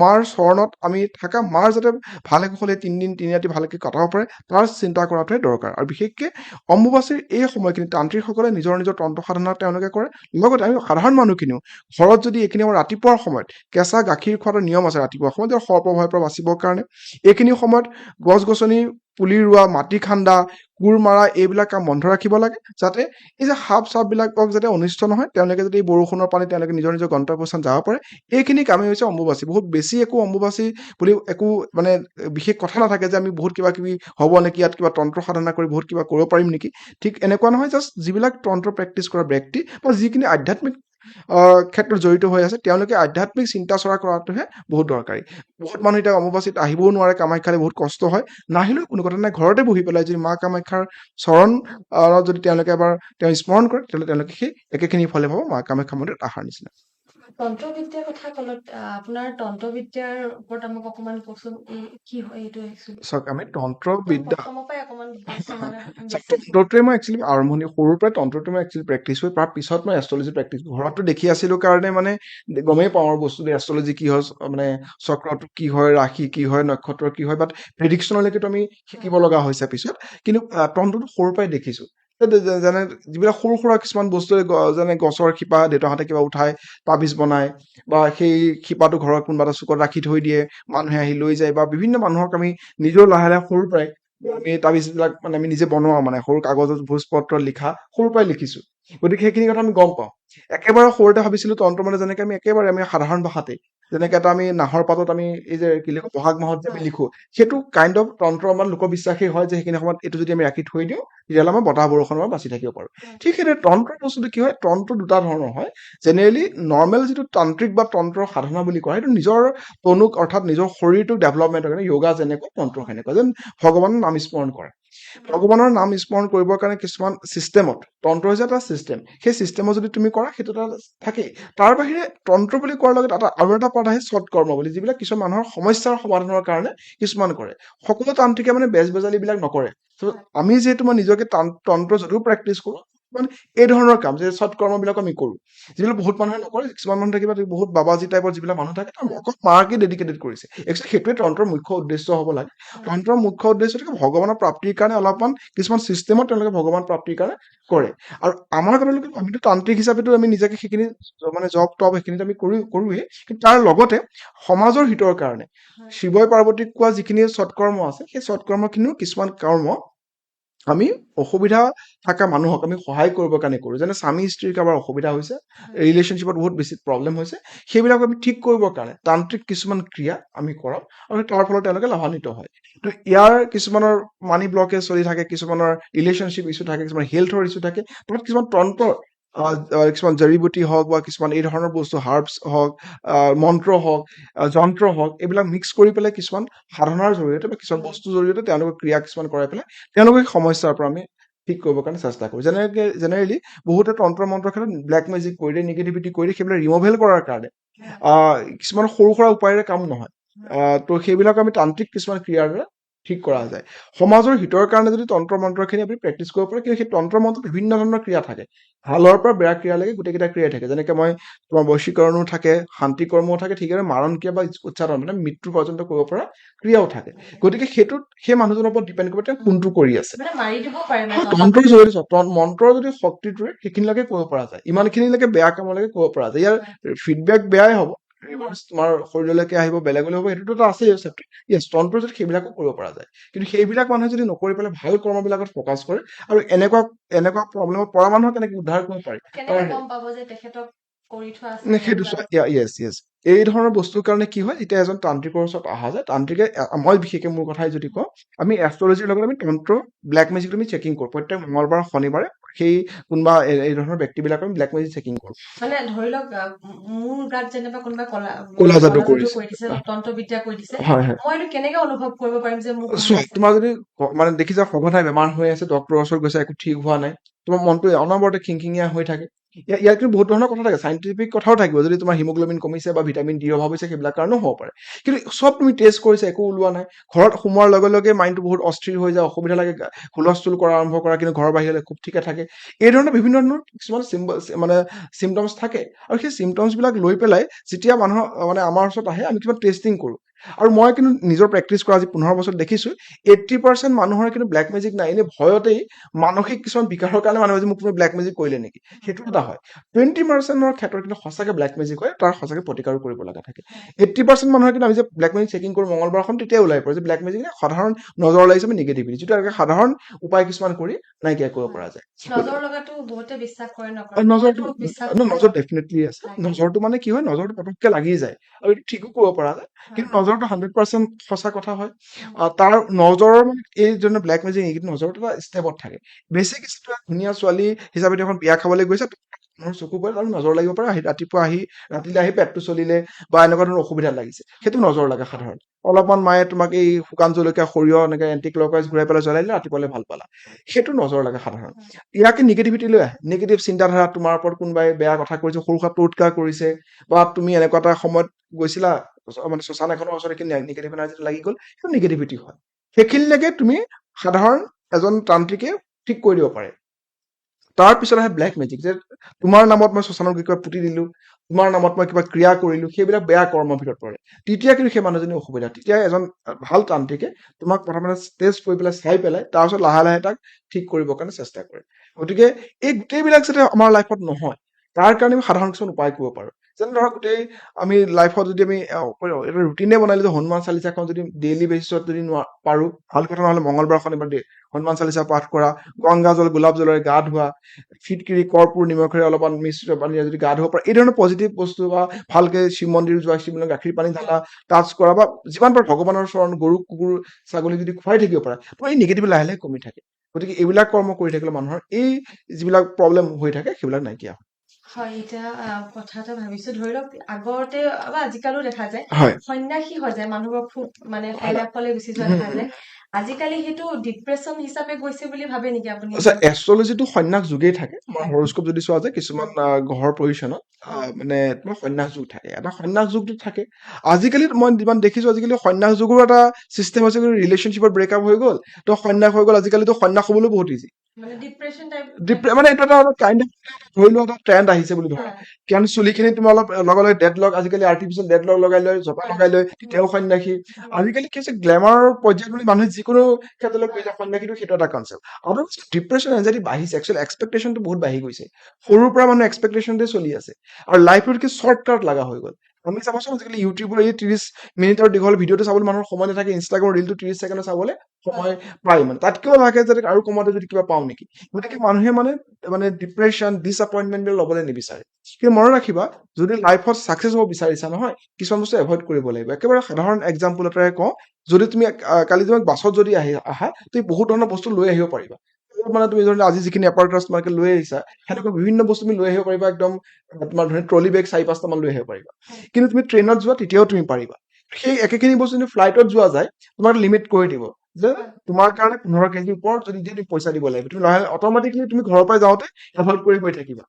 মাৰ চৰণত আমি থকা মাৰ যাতে ভালে কুশলে 3 ৰাতি ভালকে কটাব পাৰে তাৰ চিন্তা কৰাটোৱে দৰকাৰ আৰু বিশেষকে অম্বুবাচীৰ এই সময়খিনি তান্ত্ৰিকসকলে নিজৰ তন্ত্ৰ সাধনা তেওঁলোকে কৰে লগতে আমি সাধাৰণ মানুহখিনিও ঘৰত যদি এইখিনি আমাৰ ৰাতিপুৱাৰ সময়ত কেঁচা গাখীৰ খোৱাটো নিয়ম আছে ৰাতিপুৱা সময়ত যে সৰ্পভয়ৰ পৰা বাচিবৰ কাৰণে এইখিনি সময়ত গছ-গছনি পুলি ৰোৱা মাটি খান্দা কোৰ মাৰা এইবিলাক কাম বন্ধ ৰাখিব লাগে যাতে এই যে সাপ-চাপবিলাকক যাতে অনিষ্ট নহয় তেওঁলোকে যদি এই বৰষুণৰ পানী তেওঁলোকে নিজৰ গন্তব্যস্থান যাব পাৰে এইখিনি কামেই হৈছে অম্বুবাচী বহুত বেছি একো অম্বুবাচী বুলি একো মানে বিশেষ কথা নাথাকে যে আমি বহুত কিবা কিবি হ'ব নেকি ইয়াত কিবা তন্ত্ৰ সাধনা কৰি বহুত কিবা কৰিব পাৰিম নেকি ঠিক এনেকুৱা নহয় জাষ্ট যিবিলাক তন্ত্ৰ প্ৰেক্টিচ কৰা ব্যক্তি বা যিখিনি আধ্যাত্মিক ক্ষেত্ৰত জড়িত হৈ আছে তেওঁলোকে আধ্যাত্মিক চিন্তা চৰ্চা কৰাটোহে বহুত দৰকাৰী বহুত মানুহ এতিয়া অম্বুবাচীত আহিবও নোৱাৰে কামাখ্যালে বহুত কষ্ট হয় নাহিলেও কোনো কথা নাই ঘৰতে বহি পেলাই যদি মা কামাখ্যাৰ চৰণ যদি তেওঁলোকে এবাৰ তেওঁ স্মৰণ কৰে তেতিয়াহ'লে তেওঁলোকে সেই একেখিনি ফলে পাব মা কামাখ্যা মন্দিৰত অহাৰ নিচিনা তন্ত্ৰবিদ্যাৰ কথা ক'লত আপোনাৰ তন্ত্ৰবিদ্যাৰ ওপৰত আমাক অকমান কওকচোন কি হয় এইটো একচুৱেলি চাওক আমি একদম তন্ত্ৰবিদ্যা প্ৰথমৰ পৰাই অকমান মানে তন্ত্ৰটোৱে মই একচুৱেলি আৰম্ভণি সৰুৰ পৰাই তন্ত্ৰটো মই একচুৱেলি প্ৰেক্টিচ কৰি তাৰ পিছত মই এষ্ট্ৰলজি প্ৰেক্টিচ ঘৰতো দেখি আছিলো কাৰণে মানে গমেই পাওঁ আৰু বস্তুটো এষ্ট্ৰলজি কি হয় মানে চক্ৰটো কি হয় ৰাশি কি হয় নক্ষত্ৰ কি হয় বাট প্ৰেডিকশ্যনলৈকেতো আমি শিকিব লগা হৈছে পিছত কিন্তু তন্ত্ৰটো সৰুৰ পৰাই দেখিছো যেনে যিবিলাক সৰু সুৰা কিছুমান বস্তু যেনে গছৰ শিপা দেউতাহঁতে কিবা উঠাই তাবিজ বনায় বা সেই শিপাটো ঘৰত কোনোবা এটা চুকত ৰাখি থৈ দিয়ে মানুহে আহি লৈ যায় বা বিভিন্ন মানুহক আমি নিজেও লাহে লাহে সৰুৰ পৰাই আমি তাবিজবিলাক মানে আমি নিজে বনোৱা মানে সৰু কাগজত ভোজপত্ৰ লিখা সৰুৰ পৰাই লিখিছো গতিকে সেইখিনি কথা আমি গম পাওঁ একেবাৰে সৰুতে ভাবিছিলো তন্ত্ৰ মানে যেনেকে আমি একেবাৰে আমি সাধাৰণ ভাষাতে যেনেকে এটা আমি নাহৰ পাতত আমি এই যে কি লিখো বহাগ মাহত যে আমি লিখো সেইটো কাইণ্ড অফ তন্ত্ৰ আমাৰ লোকবিশ্বাসেই হয় যে সেইখিনি সময়ত এইটো যদি আমি ৰাখি থৈ দিওঁ তেতিয়াহ'লে আমাৰ বতাহ বৰষুণৰ পৰা বাচি থাকিব পাৰো ঠিক সেইদৰে তন্ত্ৰ বস্তুটো কি হয় তন্ত্ৰ দুটা ধৰণৰ হয় জেনেৰেলি নৰ্মেল যিটো তান্ত্ৰিক বা তন্ত্ৰ সাধনা বুলি কয় সেইটো নিজৰ তনুক অৰ্থাৎ নিজৰ শৰীৰটোক ডেভেলপমেণ্টৰ কাৰণে য়োগা যেনেকৈ তন্ত্ৰ সেনেকুৱা যেন ভগৱানৰ নাম স্মৰণ কৰে ভগৱানৰ নাম স্মৰণ কৰিবৰ কাৰণে কিছুমান ছিষ্টেমত তন্ত্ৰ হৈছে এটা ছিষ্টেম সেই ছিষ্টেমত যদি তুমি কৰা সেইটো এটা থাকেই তাৰ বাহিৰে তন্ত্ৰ বুলি কোৱাৰ লগত আৰু এটা পাৰ্ট আহে সৎকৰ্ম বুলি যিবিলাক কিছুমান মানুহৰ সমস্যাৰ সমাধানৰ কাৰণে কিছুমান কৰে সকলো তান্ত্ৰিকে মানে বেজ বেজালিবিলাক নকৰে আমি যিহেতু মই নিজকে তন্ত্ৰ যদিও প্ৰেক্টিচ কৰো মানে এই ধৰণৰ কাম যে সৎকৰ্মবিলাক আমি কৰো যিবিলাক বহুত মানুহে নকৰে কিছুমান মানুহ থাকিব বহুত বাবাজী টাইপৰ যিবিলাক মানুহ থাকে তেওঁ অকল মাকে ডেডিকেটেড কৰিছে একচুৱেলি সেইটোৱে তন্ত্ৰৰ মুখ্য উদ্দেশ্য হ'ব লাগে তন্ত্ৰৰ মুখ্য উদ্দেশ্য থাকে ভগৱানৰ প্ৰাপ্তিৰ কাৰণে অলপমান কিছুমান চিষ্টেমত তেওঁলোকে ভগৱান প্ৰাপ্তিৰ কাৰণে কৰে আৰু আমাৰ কথালৈকে আমিতো তান্ত্ৰিক হিচাপেতো আমি নিজকে সেইখিনি মানে জব টপ সেইখিনিত আমি কৰোৱেই কিন্তু তাৰ লগতে সমাজৰ হিতৰ কাৰণে শিৱই পাৰ্বতীক কোৱা যিখিনি সৎকৰ্ম আছে সেই সৎকৰ্মখিনিও কিছুমান কৰ্ম আমি অসুবিধা থকা মানুহক আমি সহায় কৰিবৰ কাৰণে কৰো যেনে স্বামী স্ত্ৰীৰ কাৰোবাৰ অসুবিধা হৈছে ৰিলেশ্যনশ্বিপত বহুত বেছি প্ৰব্লেম হৈছে সেইবিলাক আমি ঠিক কৰিবৰ কাৰণে তান্ত্ৰিক কিছুমান ক্ৰিয়া আমি কৰাম আৰু তাৰ ফলত তেওঁলোকে লাভান্বিত হয় তো ইয়াৰ কিছুমানৰ মানি ব্লকেজ চলি থাকে কিছুমানৰ ৰিলেশ্যনশ্বিপ ইছ্যু থাকে কিছুমান হেল্থৰ ইছ্যু থাকে তাত কিছুমান তন্ত্ৰ কিছুমান জড়িবুটি হওক বা কিছুমান এই ধৰণৰ বস্তু হাৰ্বছ হওক, মন্ত্ৰ হওক, যন্ত্ৰ হওক, এইবিলাক মিক্স কৰি পেলাই কিছুমান সাধনাৰ জৰিয়তে বা কিছুমান বস্তুৰ জৰিয়তে তেওঁলোকক ক্ৰিয়া কিছুমান কৰাই পেলাই তেওঁলোকে সমস্যাৰ পৰা আমি ঠিক কৰিবৰ কাৰণে চেষ্টা কৰোঁ। জেনেৰেলি বহুতে তন্ত্ৰ মন্ত্ৰৰ ক্ষেত্ৰত ব্লেক মেজিক কৰি দিয়ে, নিগেটিভিটি কৰি দিয়ে, সেইবিলাক ৰিমভেল কৰাৰ কাৰণে কিছুমান সৰু সুৰা উপায়েৰে কাম নহয়। তো সেইবিলাক আমি তান্ত্ৰিক কিছুমান ক্ৰিয়াৰ দ্বাৰা ঠিক কৰা যায়। সমাজৰ হিতৰ কাৰণে যদি তন্ত্ৰ মন্ত্ৰখিনি আপুনি প্ৰেক্টিচ কৰিব পাৰে, কিন্তু সেই তন্ত্ৰ মন্ত্ৰত বিভিন্ন ধৰণৰ ক্ৰিয়া থাকে, ভালৰ পৰা বেয়া ক্ৰিয়ালৈকে গোটেইকেইটা ক্ৰিয়াই থাকে। যেনেকে মই তোমাৰ বশীকৰণো থাকে, শান্তি কৰ্মও থাকে, ঠিক মাৰণ ক্ৰিয়া বা উচ্চাৰণ মানে মৃত্যু পৰ্যন্ত কৰিব পৰা ক্ৰিয়াও থাকে। গতিকে সেইটোত সেই মানুহজনৰ ওপৰত ডিপেণ্ড কৰিব তেওঁ কোনটো কৰি আছে। মানে মাৰি দিব পাৰে মানে তন্ত্ৰৰ জৰিয়তে মন্ত্ৰৰ যদি শক্তিটোৰে সেইখিনিলৈকে কৰিব পৰা যায়, ইমানখিনিলৈকে বেয়া কামলৈকে কৰিব পৰা যায়। ইয়াৰ ফিডবেক বেয়াই হ'ব, ৰিভাৰ্চ তোমাৰ শৰীৰলৈকে আহিব, বেলেগলৈ হ'ব, সেইটোতো এটা আছেই চেপ্টাৰ। য়েছ, তন্ত্ৰৰ যদি সেইবিলাকো কৰিব পৰা যায়, কিন্তু সেইবিলাক মানুহে যদি নকৰি পেলাই ভাল কৰ্মবিলাকত ফ'কাছ কৰে আৰু এনেকুৱা প্ৰব্লেমত পৰা মানুহক কেনেকে উদ্ধাৰ কৰিব পাৰি কেনেকে গম পাব যে তেখেতক কৰি থোৱা আছে নে সেইটো য়েছ এই ধৰণৰ বস্তুৰ কাৰণে কি হয়, যেতিয়া এজন তান্ত্ৰিকৰ ওচৰত অহা যায়, তান্ত্ৰিকে মই বিশেষকৈ মোৰ কথাই যদি কওঁ, আমি এষ্ট্ৰলজিৰ লগত আমি তন্ত্ৰ ব্লেক মেজিক আমি চেকিং কৰোঁ প্ৰত্যেক মঙলবাৰ শনিবাৰে। সেই কোনোবা এই ধৰণৰ ব্যক্তিবিলাকৰ আমি ব্লেক মেজিক চেকিং কৰোঁ। মানে ধৰি লওক মোৰ গাত যেনিবা কোনোবা ক'লা কলা যাদু যাদু কৰিছে। কৰি দিছে, তন্ত্ৰবিদ্যা কৰি দিছে, হয় হয় মই এইটো কেনেকে অনুভৱ কৰিব পাৰিম যে মোক চোৱা, তোমাৰ যদি মানে দেখিছা সঘনাই বেমাৰ হৈ আছে, ডক্তৰৰ ওচৰত গৈছে, একো ঠিক হোৱা নাই, তোমাৰ মনটো অনবৰতে খিংখিঙীয়া হৈ থাকে, ইয়াত কিন্তু বহুত ধৰণৰ কথা থাকে, চাইণ্টিফিক কথাও থাকিব। যদি তোমাৰ হিমোগ্ল'বিন কমিছে বা ভিটামিন ডিৰ অভাৱ হৈছে, সেইবিলাক কাৰণেও হ'ব পাৰে। কিন্তু চব তুমি টেষ্ট কৰিছা, একো ওলোৱা নাই, ঘৰত সোমোৱাৰ লগে লগে মাইণ্ডটো বহুত অস্থিৰ হৈ যায়, অসুবিধা লাগে, হুলস্থুল কৰা আৰম্ভ কৰা, কিন্তু ঘৰৰ বাহিৰলৈ খুব ঠিকে থাকে। এই ধৰণৰ বিভিন্ন ধৰণৰ কিছুমান মানে চিমটমছ থাকে, আৰু সেই চিমটমছবিলাক লৈ পেলাই যেতিয়া মানুহৰ মানে আমাৰ ওচৰত আহে, আমি কিবা টেষ্টিং কৰোঁ। আৰু মই কিন্তু নিজৰ প্ৰেক্টিচ কৰা আজি 15 বছৰ দেখিছোঁ 80% মানুহৰ কিন্তু ব্লেক মেজিক নাই, এনেই ভয়তেই মানসিক কিছুমান বিকাৰৰ কাৰণে মানুহে যে মোক তুমি ব্লেক মেজিক কৰিলে নেকি, সেইটো এটা হয়। 20%ৰ ক্ষেত্ৰত কিন্তু সঁচাকে ব্লেক মেজিক হয়, তাৰ সঁচাকে প্ৰতিকাৰো কৰিব লগা থাকে। 80% মানুহৰ কিন্তু আমি যে ব্লেক মেজিক চেকিং কৰোঁ মঙলবাৰখন, তেতিয়াই ওলাই পৰে যে ব্লেক মেজিক নে সাধাৰণ নজৰ লাগিছে, আমি নিগেটিভিটি, যিটো এনেকৈ সাধাৰণ উপায় কিছুমান কৰি নাইকিয়া কৰিব পৰা যায়। নজৰ লগাটো বহুতে বিশ্বাস কৰে নকৰে, নজৰটো মইতো বিশ্বাস নজৰ ডেফিনেটলি আছে। নজৰটো মানে কি হয়, নজৰটো পটককে লাগি যায় আৰু এইটো ঠিকো কৰিব পৰা যায়, কিন্তু নজৰটো 100% সঁচা কথা হয়। তাৰ নজৰৰ মানে এই যোনটো ব্লেক মেজিক, এইটো নজৰটো এটা ষ্টেপত থাকে। বেছিক ষ্টেপ, ধুনীয়া ছোৱালী হিচাপে এখন বিয়া খাবলৈ গৈছে, মোৰ চকু পৰে আৰু নজৰ লাগিব পাৰে, ৰাতিপুৱা আহি ৰাতিলৈ আহি পেটটো চলিলে বা এনেকুৱা ধৰণৰ অসুবিধা লাগিছে, সেইটো নজৰ লাগে সাধাৰণ। অলপমান মায়ে তোমাক এই শুকান জলকীয়া, সৰিয়হ এনেকে এণ্টি ক্লকৱাইজ ঘূৰাই পেলাই জ্বলাই দিলে, ৰাতিপুৱালে ভাল পালা, সেইটো নজৰ লাগে সাধাৰণ। ইয়াকে নিগেটিভিটি লৈ আহে, নিগেটিভ চিন্তাধাৰা, তোমাৰ ওপৰত কোনোবাই বেয়া কথা কৰিছে, সৰু সুৰা টোটকা কৰিছে, বা তুমি এনেকুৱা এটা সময়ত গৈছিলা মানে শ্মশান এখনৰ ওচৰত, এইখিনি নিগেটিভ এনাৰ্জি লাগি গ'ল, সেইটো নিগেটিভিটি হয়। সেইখিনিলৈকে তুমি সাধাৰণ এজন তান্ত্ৰিকে ঠিক কৰি দিব পাৰে। তাৰ পিছত আহে ব্লেক মেজিক, যে তোমাৰ নামত মই শ্মশানত গৈ কিবা পুতি দিলো, তোমাৰ নামত মই কিবা ক্ৰিয়া কৰিলো, সেইবিলাক বেয়া কৰ্মৰ ভিতৰত পৰে। তেতিয়া কিন্তু সেই মানুহজনী অসুবিধা, তেতিয়া এজন ভাল তান্ত্ৰিকে তোমাক প্ৰথমতে টেষ্ট কৰি পেলাই চাই পেলাই তাৰপিছত লাহে লাহে তাক ঠিক কৰিবৰ কাৰণে চেষ্টা কৰে। গতিকে এই গোটেইবিলাক যাতে আমাৰ লাইফত নহয়, তাৰ কাৰণে আমি সাধাৰণ কিছুমান উপায় কৰিব পাৰো। যেনে ধৰক গোটেই আমি লাইফত যদি আমি এটা ৰুটিনে বনাই লৈছো, হনুমান চালিচাখন যদি ডেইলি বেচিছত যদি পাৰো, ভাল কথা। নহ'লে মঙলবাৰ শনিবাৰ হনুমান চালিচা পাঠ কৰা, গংগা জল গোলাপ জলেৰে গা ধোৱা, ফিটকিৰি কৰ্পূৰ নিমখেৰে অলপমান মিশ্ৰিত পানীৰে যদি গা ধুব পাৰে, এই ধৰণৰ পজিটিভ বস্তু, বা ভালকে শিৱ মন্দিৰ যোৱা, শিৱলিংগত গাখীৰ পানী ঢালা, টাচ কৰা, বা যিমান পাৰা ভগৱানৰ চৰণ, গৰু কুকুৰ ছাগলী যদি খুৱাই থাকিব পাৰা, তোমাৰ এই নিগেটিভ লাহে লাহে কমি থাকে। গতিকে এইবিলাক কৰ্ম কৰি থাকিলে মানুহৰ এই যিবিলাক প্ৰব্লেম হৈ থাকে সেইবিলাক নাইকিয়া হয়। হয়, এতিয়া কথা এটা ভাবিছো, ধৰি লওক আগতে বা আজিকালিও দেখা যায় হয় সন্ন্যাসী হৈ যায় মানুহবোৰক খুব মানে কৈলাশলৈ গুচি যোৱা দেখা যায়। আজিকালি সেইটো ডিপ্ৰেছন হিচাপে গৈছে বুলি ভাবে নেকি আপুনি? আচ্ছা, এষ্ট্ৰলজিটো সন্ন্যাস যুগেই থাকে। আমাৰ হৰস্কোপ যদি চোৱা যায়, কিছুমান গ্ৰহৰ পজিশ্যনত মানে তোমাৰ সন্ন্যাস যুগ থাকে, এটা সন্ন্যাস যুগটো থাকে। আজিকালি মই যিমান দেখিছো, আজিকালি সন্ন্যাস যুগৰো এটা চিষ্টেম হৈছে, ৰিলেশ্যনশ্বিপত ব্ৰেকআপ হৈ গ'ল তো সন্ন্যাস হৈ গ'ল। আজিকালিতো সন্ন্যাস হ'বলৈ বহুত ইজি, মানে ডিপ্ৰেছন টাইপ মানে এইটো এটা কাইণ্ড অফ ধৰি লোৱা এটা ট্ৰেণ্ড আহিছে বুলি ধৰা। কিয়নো চুলিখিনি তুমি অলপ লগে লগে ডেড লক, আজিকালি আৰ্টিফিচিয়েল ডেড লক লগাই লয়, জপা লগাই লয়, তেতিয়াও সন্ন্যাসী। আজিকালি কি হৈছে, গ্লেমাৰৰ পৰ্যায়ত বুলি মানুহে যিকোনো ক্ষেত্ৰলৈ গৈ যায়, সন্ন্যাসীটো সেইটো এটা কনচেপ্ট। আৰু ডিপ্ৰেছন এনজাইটি বাঢ়িছে, একচুৱেলি এক্সপেক্টেশ্যনটো বহুত বাঢ়ি গৈছে। সৰুৰ পৰা মানুহ এক্সপেক্টেশ্যনতে চলি আছে, আৰু লাইফত কি শ্বৰ্টকাট লগা হৈ গ'ল। আমি চাবাচোন, আজিকালি ইউটিউবৰ এই 30 মিনিটৰ দীঘল ভিডিঅ'টো চাবলৈ মানুহৰ সময় নাথাকে, ইনষ্টাগ্ৰামৰ ৰিলটো 30 ছেকেণ্ডত চাবলৈ সময় পায়, মানে তাতকেও লাগে যে আৰু কমতে যদি কিবা পাওঁ নেকি। গতিকে মানুহে মানে ডিপ্ৰেছন, ডিসএপইণ্টমেণ্ট ল'বলৈ নিবিচাৰে। কিন্তু মনত ৰাখিবা, যদি লাইফত ছাকচেছ হ'ব বিচাৰিছা নহয়, কিছুমান বস্তু এভইড কৰিব লাগিব। একেবাৰে সাধাৰণ এক্সাম্পল এটাৰে কওঁ, যদি তুমি কালি তোমাক বাছত যদি আহা, তুমি বহুত ধৰণৰ বস্তু লৈ আহিব পাৰিবা, মানে তুমি ধৰি লোৱা আজি যিখিনি এপাৰ ক্লাছ তোমালোকে লৈ আহিছা সেনেকুৱা বিভিন্ন বস্তু তুমি লৈ আহিব পাৰিবা একদম তোমাৰ ধৰি ট্ৰলি বেগ 4-5টা মান লৈ আহিব পাৰিবা কিন্তু তুমি ট্ৰেইনত যোৱা তেতিয়াও তুমি পাৰিবা সেই একেখিনি বস্তু যদি ফ্লাইটত যোৱা যায় তোমাক লিমিট কৰি দিব যে তোমাৰ কাৰণে 15 কেজিৰ ওপৰত যদি দিয়ে তুমি পইচা দিব লাগিব তুমি লাহে অট'মেটিকলি তুমি ঘৰৰ পৰা যাওঁতে এভইড কৰি গৈ থাকিবা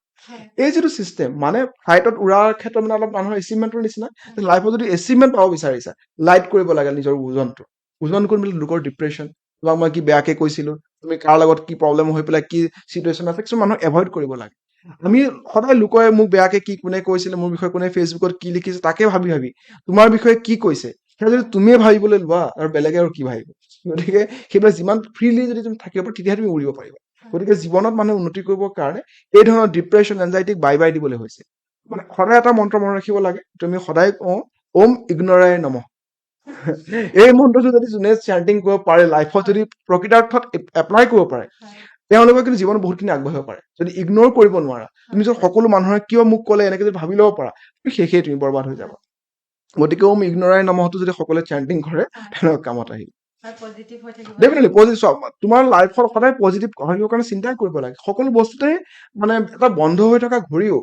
এই যিটো চিষ্টেম মানে ফ্লাইটত উৰাৰ ক্ষেত্ৰত মানে অলপ মানুহৰ এচিভমেণ্টৰ নিচিনা লাইফত যদি এচিভমেণ্ট পাব বিচাৰিছা লাইট কৰিব লাগে নিজৰ ওজন কৰি মেলি লোকৰ ডিপ্ৰেশ্যন তোমাক মই কি বেয়াকে কৈছিলো তুমি কাৰ লগত কি প্ৰব্লেম হৈ পেলাই কি চিটুৱেশ্যন আছে কিছুমান মানুহ এভইড কৰিব লাগে আমি সদায় লোকে মোক বেয়াকে কি কোনে কৈছিলে মোৰ বিষয়ে কোনে ফেচবুকত কি লিখিছে তাকে ভাবি ভাবি তোমাৰ বিষয়ে কি কৈছে সেয়া যদি তুমিয়ে ভাবিবলৈ লোৱা আৰু বেলেগে আৰু কি ভাবিব গতিকে সেইবিলাক যিমান ফ্ৰীলি যদি তুমি থাকিব পাৰা তেতিয়াহে তুমি উৰিব পাৰিবা গতিকে জীৱনত মানুহে উন্নতি কৰিবৰ কাৰণে এই ধৰণৰ ডিপ্ৰেশ্যন এনজাইটিক বাই বাই দিবলৈ হৈছে মানে সদায় এটা মন্ত্ৰ মনত ৰাখিব লাগে তুমি সদায় কওঁ ওম ইগনৰাই নমঃ এই মন্ত্ৰটো যদি যোনে চেণ্টিং কৰিব পাৰে লাইফত যদি প্ৰকৃতাৰ্থত এপ্লাই কৰিব পাৰে তেওঁলোকে কিন্তু জীৱনত বহুতখিনি আগবাঢ়িব পাৰে যদি ইগনোৰ কৰিব নোৱাৰা তুমি যদি সকলো মানুহে কিয় মোক ক'লে এনেকে যদি ভাবি ল'ব পাৰা তুমি শেষেই তুমি বৰবাদ হৈ যাবা গতিকে ওম ইগনৰাই নমঃটো যদি সকলোৱে চেণ্টিং কৰে তেওঁলোকৰ কামত আহিব পজিটিভ হৈ থাকিব ডেফিনেটলি পজিটিভ তোমাৰ লাইফত সদায় পজিটিভ ভাবিবৰ কাৰণে চিন্তাই কৰিব লাগে সকলো বস্তুতে মানে এটা বন্ধ হৈ থকা ঘড়ীও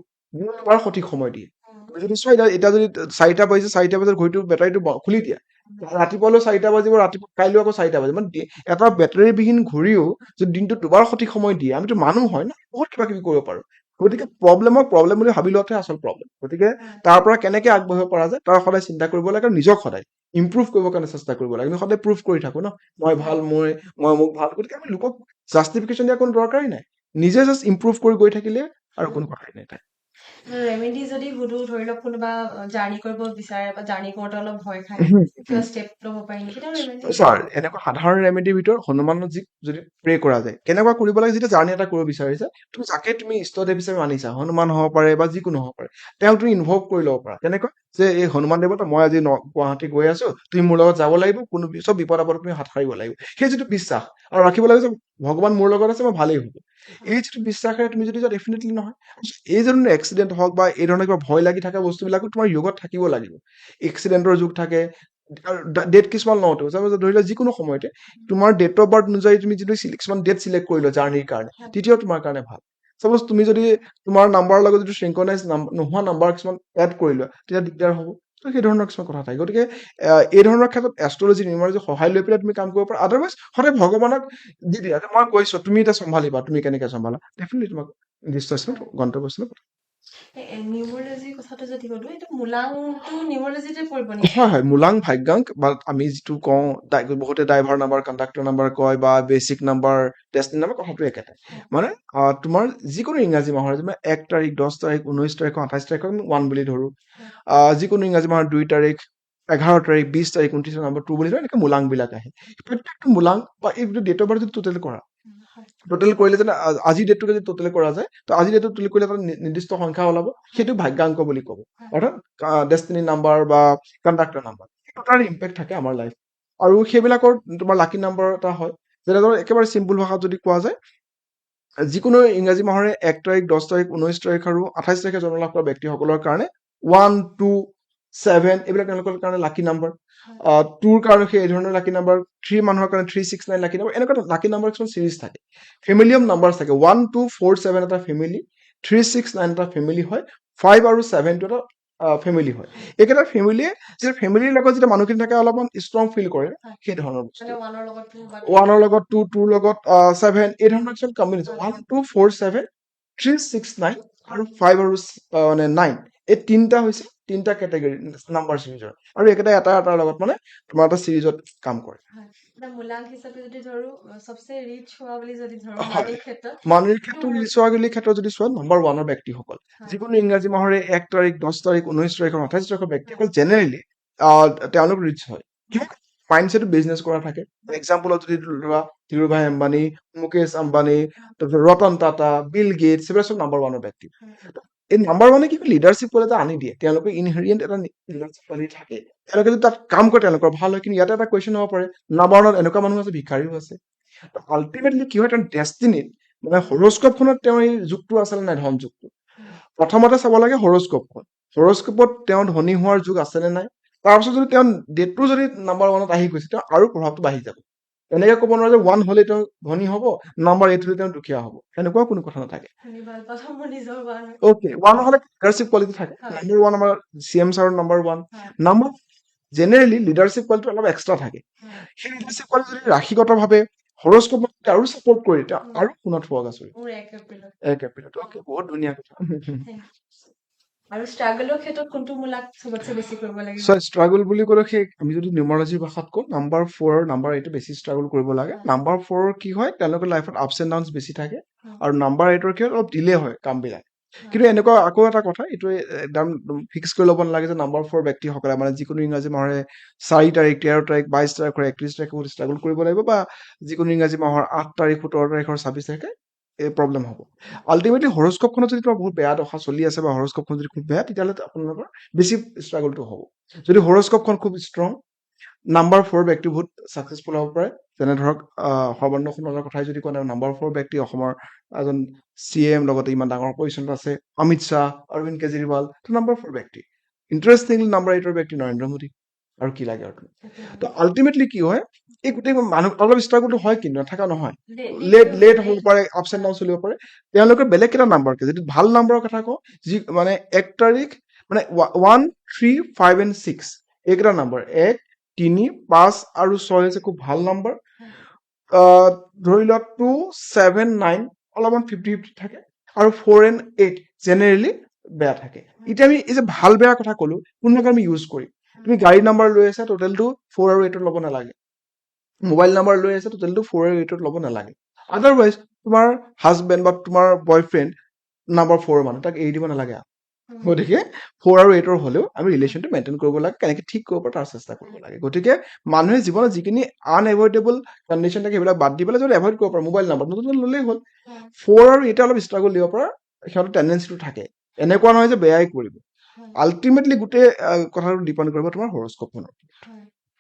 তোমাৰ সঠিক সময় দিয়ে তুমি যদি চোৱা এতিয়া যদি 4টা বাজিছে 4টা বজাত ঘড়ীটো বেটাৰীটো খুলি দিয়া ৰাতিপুৱালৈ 4টা বাজিব ৰাতিপুৱা কাইলৈ আকৌ 4টা বাজিব মানে এটা বেটাৰীবিহীন ঘড়ীও যদি দিনটোত দুবাৰ সঠিক সময় দিয়ে আমিতো মানুহ হয় ন বহুত কিবা কিবি কৰিব পাৰো গতিকে প্ৰব্লেম বুলি ভাবি লোৱাটোহে আচল প্ৰব্লেম গতিকে তাৰ পৰা কেনেকে আগবাঢ়িব পৰা যায় তাৰ সদায় চিন্তা কৰিব লাগে আৰু নিজক সদায় ইম্প্ৰুভ কৰিবৰ কাৰণে চেষ্টা কৰিব লাগে আমি সদায় প্ৰুভ কৰি থাকো ন মই ভাল মই মোক ভাল গতিকে আমি লোকক জাষ্টিফিকেশ্যন দিয়া কোনো দৰকাৰেই নাই নিজে জাষ্ট ইম্প্ৰুভ কৰি গৈ থাকিলে আৰু কোনো কথাই নাই তাই ৰেমেডি যদি সুধো ধৰি লওক কোনোবা জাৰ্ণি কৰিব বিচাৰে বা জাৰ্ণি কৰোঁতে অলপ ভয় খায় কিবা ষ্টেপ ল'ব পাৰি নেকি তাৰ ৰেমেডি ছাৰ এনেকুৱা সাধাৰণ ৰেমেডিৰ ভিতৰত হনুমানক যি যদি প্ৰে কৰা যায় কেনেকুৱা কৰিব লাগে যেতিয়া জাৰ্ণি এটা কৰিব বিচাৰিছা তুমি যাকে তুমি ইষ্টদেৱ হিচাপে মানিছা হনুমান হ'ব পাৰে বা যিকোনো হ'ব পাৰে তেওঁক তুমি ইনভল্ভ কৰি ল'ব পাৰা তেনেকুৱা যে এই হনুমান দেৱতা মই আজি গুৱাহাটী গৈ আছো তুমি মোৰ লগত যাব লাগিব কোনো চব বিপদ আপদ তুমি হাত সাৰিব লাগিব সেই যিটো বিশ্বাস আৰু ৰাখিব লাগে যে ভগৱান মোৰ লগত আছে মই ভালেই হ'ব এই যিটো বিশ্বাসেৰে তুমি যদি ডেফিনেটলি নহয় এই ধৰণৰ এক্সিডেণ্ট হওক বা এই ধৰণৰ কিবা ভয় লাগি থকা বস্তুবিলাকো তোমাৰ যোগত থাকিব লাগিব এক্সিডেণ্টৰ যুগ থাকে ডেট কিছুমান লওঁতে ধৰি লোৱা যিকোনো সময়তে তোমাৰ ডেট অফ বাৰ্থ অনুযায়ী তুমি যদি কিছুমান ডেট চিলেক্ট কৰি লোৱা জাৰ্ণিৰ কাৰণে তেতিয়াও তোমাৰ কাৰণে ভাল চাপ'জ তুমি যদি তোমাৰ নাম্বাৰৰ লগত যদি চিংক্ৰনাইজ নোহোৱা নাম্বাৰ কিছুমান এড কৰি লোৱা তেতিয়া দিগদাৰ হ'ব তো সেই ধৰণৰ কিছুমান কথা থাকে গতিকে এই ধৰণৰ ক্ষেত্ৰত এষ্ট্ৰলজি নিউমাৰলজি সহায় লৈ পেলাই তুমি কাম কৰিব পাৰা আদাৰৱাইজ সদায় ভগৱানক দি দিয়া যে মই কৈছো তুমি এতিয়া চম্ভালিবা তুমি কেনেকে চম্ভালা ডেফিনেটলি তোমাক নিৰ্দিষ্ট গন্তব্যস্থানত নিউমৰলজিৰ কথাটো যদি কলো এইটো মূলাংটো নিউমৰলজিতে পৰিব নেকি হয় হয় মূলাং ভাগ্যাংক বা আমি যিটো কওঁ বহুতে ড্ৰাইভাৰ নাম্বাৰ কণ্ডাক্টৰ নাম্বাৰ কয় বা বেচিক নাম্বাৰ ডেষ্টিনি নাম্বাৰ কথাটো একেটাই মানে তোমাৰ যিকোনো ইংৰাজী মাহৰ যেনিবা 1 তাৰিখ 10 তাৰিখ 19 তাৰিখ 28 তাৰিখক আমি 1 বুলি ধৰো যিকোনো ইংৰাজী মাহৰ 2 তাৰিখ 11 তাৰিখ 20 তাৰিখ 29 নম্বৰ 2 বুলি ধৰো এনেকৈ মূলাং বিলাক আহে প্ৰত্যেকটো মূলাং বা এই ডেট অফ বাৰ্থ যদি টোটেল কৰা টোটেল কৰিলে যেনে আজি ডেটটো যদি টোটেল কৰা যায় তো আজি ডেটটো টোটেল কৰিলে এটা নিৰ্দিষ্ট সংখ্যা ওলাব সেইটো ভাগ্যাংক বুলি ক'ব অৰ্থাৎ ডেষ্টিনি নাম্বাৰ বা কণ্ডাক্টৰ নাম্বাৰ তাৰ ইম্পেক্ট থাকে আমাৰ লাইফ আৰু সেইবিলাকৰ তোমাৰ লাকি নাম্বাৰ এটা হয় যেনেদৰে একেবাৰে চিম্পুল ভাষাত যদি কোৱা যায় যিকোনো ইংৰাজী মাহৰে 1 তাৰিখ 10 তাৰিখ 19 তাৰিখ আৰু 28 তাৰিখে জন্ম লাভ কৰা ব্যক্তিসকলৰ কাৰণে 1 2 7 এইবিলাক তেওঁলোকৰ কাৰণে লাকি নাম্বাৰ 2ৰ কাৰণে সেই ধৰণৰ লাকি নাম্বাৰ 3 মানুহৰ কাৰণে 369 লাকি নাম্বাৰ এনেকুৱা লাকি নাম্বাৰ কিছুমান চিৰিজ থাকে ফেমিলিয়াম নাম্বাৰ থাকে 1 2 4 7 এটা ফেমিলি 369 এটা ফেমিলি হয় 5 আৰু 7 টো এটা ফেমিলি হয় এইকেইটা ফেমিলিয়ে যেতিয়া ফেমিলিৰ লগত যেতিয়া মানুহখিনি থাকে অলপমান ষ্ট্ৰং ফিল কৰে সেই ধৰণৰ বস্তু ওৱানৰ লগত 2 2ৰ লগত 7 এই ধৰণৰ কিছুমান কম্বিনেশ্যন 1 2 4 7 369 আৰু 5 আৰু মানে 9 এই তিনিটা হৈছে তিনিটা কেটেগৰী নাম্বাৰ চিৰিজৰ আৰু একেটা এটাৰ লগত মানে তোমাৰ এটা চিৰিজত কাম কৰে মূলাংক হিচাপে যদি ধৰো সবচে ৰিচ হোৱা বুলি যদি ধৰো মানিৰ ক্ষেত্ৰত ৰিচ হোৱা বুলি ক্ষেত্ৰত যদি চোৱা নম্বৰ 1ৰ ব্যক্তিসকল যিকোনো ইংৰাজী মাহৰে 1 তাৰিখ 10 তাৰিখ 19 তাৰিখ 28 তাৰিখৰ ব্যক্তিসকল জেনেৰেলি তেওঁলোক ৰিচ হয় মাইণ্ডছেটটো বিজনেছ কৰা থাকে এক্সাম্পলত যদি ধৰা ধীৰুভাই আম্বানী মুকেশ আম্বানী তাৰপিছত ৰতন টাটা বিল গেটছ সেইবিলাক চব নম্বৰ 1ৰ ব্যক্তি এই নাম্বাৰ 1 কি লিডাৰশ্বিপ এটা আনি দিয়ে তেওঁলোকে ইনহেৰিয়েণ্ট এটা লিডাৰশ্বিপ কোৱালিটি থাকে তেওঁলোকে যদি তাত কাম কৰে তেওঁলোকৰ ভাল হয় কিন্তু ইয়াতে এটা কুৱেশ্যন হ'ব পাৰে নম্বৰ 1ত এনেকুৱা মানুহ আছে ভিক্ষাৰীও আছে আল্টিমেটলি কি হয় তেওঁৰ ডেষ্টিনিত মানে হৰস্কোপখনত তেওঁৰ এই যুগটো আছিলে নাই ধন যুগটো প্ৰথমতে চাব লাগে হৰস্কোপত তেওঁ ধনী হোৱাৰ যুগ আছে নে নাই তাৰপিছত যদি তেওঁ ডেটটো যদি নম্বৰ 1ত আহি গৈছে তেওঁ আৰু প্ৰভাৱটো বাঢ়ি যাব এনেকে ক'ব নোৱাৰে যে 1 হ'লে তেওঁ ধনী হ'ব, নাম্বাৰ 8 হ'লে তেওঁ দুখীয়া হ'ব। সেনেকুৱা কোনো কথা নাথাকে। শুনি ভাল পালোঁ, মোৰ নিজৰ হোৱা নাই। অ'কে, 1 হ'লে লিডাৰশ্বিপ কোৱালিটি থাকে। হয়, নাম্বাৰ 1 আমাৰ CM ছাৰৰ নাম্বাৰ 1। হয়, নাম্বাৰ জেনেৰেলি লিডাৰশ্বিপ কোৱালিটি অলপ এক্সট্ৰা থাকে। হয়। সেই লিডাৰশ্বিপ কোৱালিটি যদি ৰাশিগতভাৱে হৰস্কোপত আৰু ছাপৰ্ট কৰি দিয়ে, উম, আৰু শুনাত হোৱা আচৰিত। মোৰ 1 এপ্ৰিলত। এক এপ্ৰিলত। অ'কে, বহুত ধুনীয়া কথা। Thank you. আৰু ষ্ট্ৰাগলৰ ক্ষেত্ৰত কোনটো মূলাক চবতছে বেছি কৰিব লাগিব? চ' ষ্ট্ৰাগল বুলি ক'লে সেই আমি যদি নিউমাৰলজিৰ ভাষাত কওঁ, নাম্বাৰ 4 আৰু নাম্বাৰ 8 বেছি ষ্ট্ৰাগল কৰিব লাগে। হয়, নাম্বাৰ 4 কি হয়, তেওঁলোকৰ লাইফত আপছ এণ্ড ডাউনছ বেছি থাকে, হয়, আৰু নাম্বাৰ 8 কি হয়, অলপ ডিলে হয় কামবিলাক। হয়, কিন্তু এনেকুৱা আকৌ এটা কথা, এইটো একদম ফিক্স কৰি ল'ব নালাগে যে নাম্বাৰ 4 ব্যক্তিসকলে মানে যিকোনো ইংৰাজী মাহৰে 4 তাৰিখ, 13 তাৰিখ, 22 তাৰিখ, 31 তাৰিখে বহুত ষ্ট্ৰাগল কৰিব লাগিব, বা যিকোনো ইংৰাজী মাহৰ 8 তাৰিখ, 17 তাৰিখৰ 26 তাৰিখে এই প্ৰব্লেম হ'ব। আল্টিমেটলি হৰস্কোপখনত যদি তোমাৰ বহুত বেয়া দশা চলি আছে, বা হৰস্কোপখন যদি খুব বেয়া, তেতিয়াহ'লে আপোনালোকৰ বেছি ষ্ট্ৰাগলটো হ'ব। যদি হৰস্কোপখন খুব ষ্ট্ৰং, নাম্বাৰ 4 ব্যক্তি বহুত ছাকচেছফুল হ'ব পাৰে। যেনে ধৰক সৰ্বানন্দ সোণোৱালৰ কথাই যদি কোৱা, নাম্বাৰ 4 ব্যক্তি অসমৰ এজন CM, লগতে ইমান ডাঙৰ পজিশ্যনত আছে, অমিত শ্বাহ, অৰবিন্দ কেজৰিৱাল, নাম্বাৰ 4 ব্যক্তি। ইণ্টাৰেষ্টিংলি নাম্বাৰ 8 ব্যক্তি নৰেন্দ্ৰ মোদী। আৰু কি লাগে আৰু? তো আল্টিমেটলি কি হয়, এই গোটেই মানুহ অলপ ষ্ট্ৰাগলটো হয়, কিন্তু নাথাকা নহয়। লেট হ'ব পাৰে, আপছ এণ্ড ডাউন চলিব পাৰে। তেওঁলোকৰ বেলেগ কেইটা নাম্বাৰ আছে। যদি ভাল নাম্বাৰৰ কথা কওঁ, যি মানে 1 তাৰিখ, মানে 1, 3, 5 and 6 এইকেইটা নাম্বাৰ, 1, 3, 5 আৰু 6 হৈছে খুব ভাল নাম্বাৰ। ধৰি লোৱা 2, 7, 9 অলপমান 50-50 থাকে, আৰু 4 and 8 জেনেৰেলি বেয়া থাকে। এতিয়া আমি এই যে ভাল বেয়া কথা ক'লো, কোনবিলাক আমি ইউজ কৰিম? তুমি গাড়ী নাম্বাৰ লৈ আছা, টোটেলটো 4 আৰু 8 ল'ব নালাগে। মোবাইল নাম্বাৰ লৈ আছে, টোটেলটো 4 আৰু 8 ল'ব নালাগে। আদাৰৱাইজ তোমাৰ হাজবেণ্ড বা তোমাৰ বয়ফ্ৰেণ্ড নাম্বাৰ 4 মানুহ, তাক এৰি দিব নালাগে। গতিকে 4 আৰু 8 হ'লেও আমি ৰিলেশ্যনটো মেইনটেইন কৰিব লাগে, কেনেকৈ ঠিক কৰিব পাৰোঁ তাৰ চেষ্টা কৰিব লাগে। গতিকে মানুহে জীৱনত যিখিনি আনএভইডেবল কণ্ডিশ্যন থাকে, সেইবিলাক বাদ দি পেলাই যদি এভইড কৰিব পাৰে, মোবাইল নাম্বাৰ নতুন ল'লেই হ'ল। 4 আৰু 8 অলপ ষ্ট্ৰাগল দিব পৰা সিহঁতৰ টেণ্ডেঞ্চিটো থাকে। এনেকুৱা নহয় যে বেয়াই কৰিব। আল্টিমেটলি গোটেই কথাটো ডিপেণ্ড কৰিব তোমাৰ হৰস্কোপখনৰ।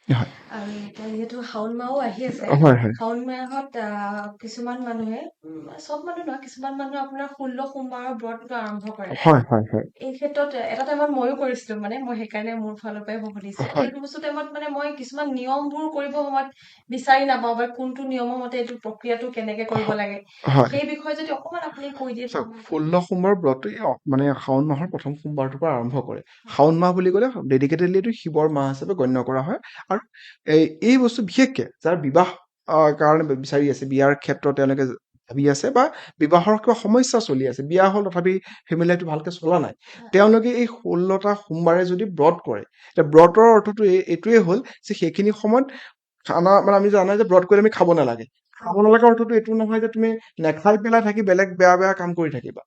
হয়, আৰু এতিয়া যিহেতু শাওণ মাহো আহি আছে, হয়, হয়, শাওণ মাহত কিছুমান মানুহে, চব মানুহ নহয়, কিছুমান মানুহে আপোনাৰ 16 সোমবাৰৰ ব্ৰতটো আৰম্ভ কৰে। হয়, হয়, হয়, এই ক্ষেত্ৰত এটা টাইমত ময়ো কৰিছিলো, মানে মই সেইকাৰণে মোৰ ফালৰ পৰাই মই সুধিছো। হয়, এইটো বস্তু টাইমত মানে মই কিছুমান নিয়মবোৰ কৰিব সময়ত বিচাৰি নাপাওঁ, বা কোনটো নিয়মৰ মতে এইটো প্ৰক্ৰিয়াটো কেনেকে কৰিব লাগে, হয়। সেই বিষয়ে যদি অকমান আপুনি কৈ দিয়ে। চাওক, 16 সোমবাৰ ব্ৰতটো মানে শাওণ মাহৰ প্ৰথম সোমবাৰটোৰ পৰা আৰম্ভ কৰে। শাওণ মাহ বুলি ক'লে ডেডিকেটেডলি এইটো শিৱৰ মাহ হিচাপে গণ্য কৰা হয়। আৰু এই বস্তু বিশেষকে যাৰ বিবাহ কাৰণে বিচাৰি আছে, বিয়াৰ ক্ষেত্ৰত তেওঁলোকে ভাবি আছে, বা বিবাহৰ কিবা সমস্যা চলি আছে, বিয়া হ'ল তথাপি ফেমিলি লাইফটো ভালকে চলা নাই, তেওঁলোকে এই 16টা সোমবাৰে যদি ব্ৰত কৰে, এতিয়া ব্ৰতৰ অৰ্থটো এইটোৱে হ'ল যে সেইখিনি সময়ত খানা, মানে আমি জানাই যে ব্ৰত কৰিলে আমি খাব নালাগে। খাব নালাগে অৰ্থটো এইটো নহয় যে তুমি নেখাই পেলাই থাকি বেলেগ বেয়া বেয়া কাম কৰি থাকিবা।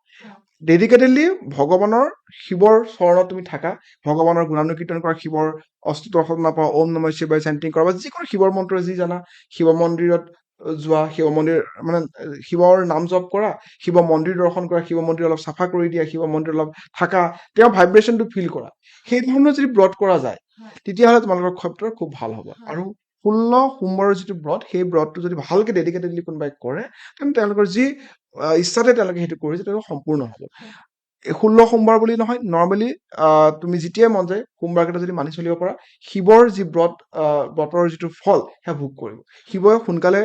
ডেডিকেটেডলি ভগৱানৰ, শিৱৰ চৰণত তুমি থাকা, ভগৱানৰ গুণানুকীৰ্তন কৰা, শিৱৰ অস্তিত্বৰ সন্মান পোৱা, ওম নমঃ শিৱায় চেণ্টিং কৰা, বা যিকোনো শিৱৰ মন্ত্ৰ যি জানা, শিৱ মন্দিৰত যোৱা, শিৱ মন্দিৰ মানে শিৱৰ নাম জপ কৰা, শিৱ মন্দিৰ দৰ্শন কৰা, শিৱ মন্দিৰ অলপ চাফা কৰি দিয়া, শিৱ মন্দিৰ অলপ থাকা, তেওঁৰ ভাইব্ৰেশ্যনটো ফিল কৰা। সেই ধৰণৰ যদি ব্ৰত কৰা যায়, তেতিয়াহ'লে তোমালোকৰ ক্ষেত্ৰত খুব ভাল হ'ব। আৰু 16 সোমবাৰৰ যিটো ব্ৰত, সেই ব্ৰতটো যদি ভালকে ডেডিকেটেডলি কোনোবাই কৰে, তেন্তে তেওঁলোকৰ যি ইচ্ছাতে তেওঁলোকে সেইটো কৰিছে, তেওঁলোকৰ সম্পূৰ্ণ হ'ব। 16 সোমবাৰ বুলি নহয়, নৰ্মেলি তুমি যেতিয়াই মন যায় সোমবাৰকেইটা যদি মানি চলিব পাৰা, শিৱৰ যি ব্ৰতৰ যিটো ফল, সেয়া ভোগ কৰিব। শিৱই সোনকালে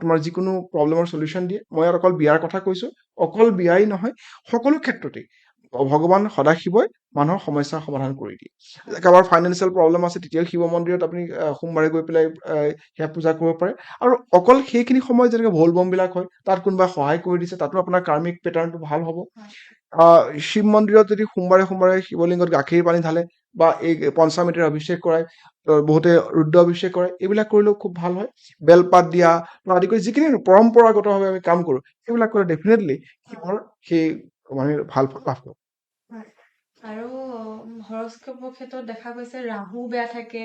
তোমাৰ যিকোনো প্ৰব্লেমৰ চলিউশ্যন দিয়ে। মই ইয়াত অকল বিয়াৰ কথা কৈছো, অকল বিয়াই নহয়, সকলো ক্ষেত্ৰতেই ভগৱান সদাশিৱই মানুহৰ সমস্যাৰ সমাধান কৰি দিয়ে। কাৰোবাৰ ফাইনেন্সিয়েল প্ৰব্লেম আছে, তেতিয়াও শিৱ মন্দিৰত আপুনি সোমবাৰে গৈ পেলাই সেয়া পূজা কৰিব পাৰে। আৰু অকল সেইখিনি সময়ত যেনেকে ভোল বমবিলাক হয়, তাত কোনোবাই সহায় কৰি দিছে, তাতো আপোনাৰ কাৰ্মিক পেটাৰ্ণটো ভাল হ'ব। শিৱ মন্দিৰত যদি সোমবাৰে সোমবাৰে শিৱলিংগত গাখীৰ পানী ঢালে, বা এই পঞ্চামৃতিৰ অভিষেক কৰায়, বহুতে ৰুদ্ৰ অভিষেক কৰে, এইবিলাক কৰিলেও খুব ভাল হয়। বেলপাত দিয়া আদি কৰি যিখিনি পৰম্পৰাগতভাৱে আমি কাম কৰোঁ, সেইবিলাক কৰিলে ডেফিনেটলি শিৱৰ সেই মানে ভাল ফল লাভ কৰোঁ। আৰু হৰস্কোপৰ ক্ষেত্ৰত দেখা গৈছে ৰাহু বেয়া থাকে,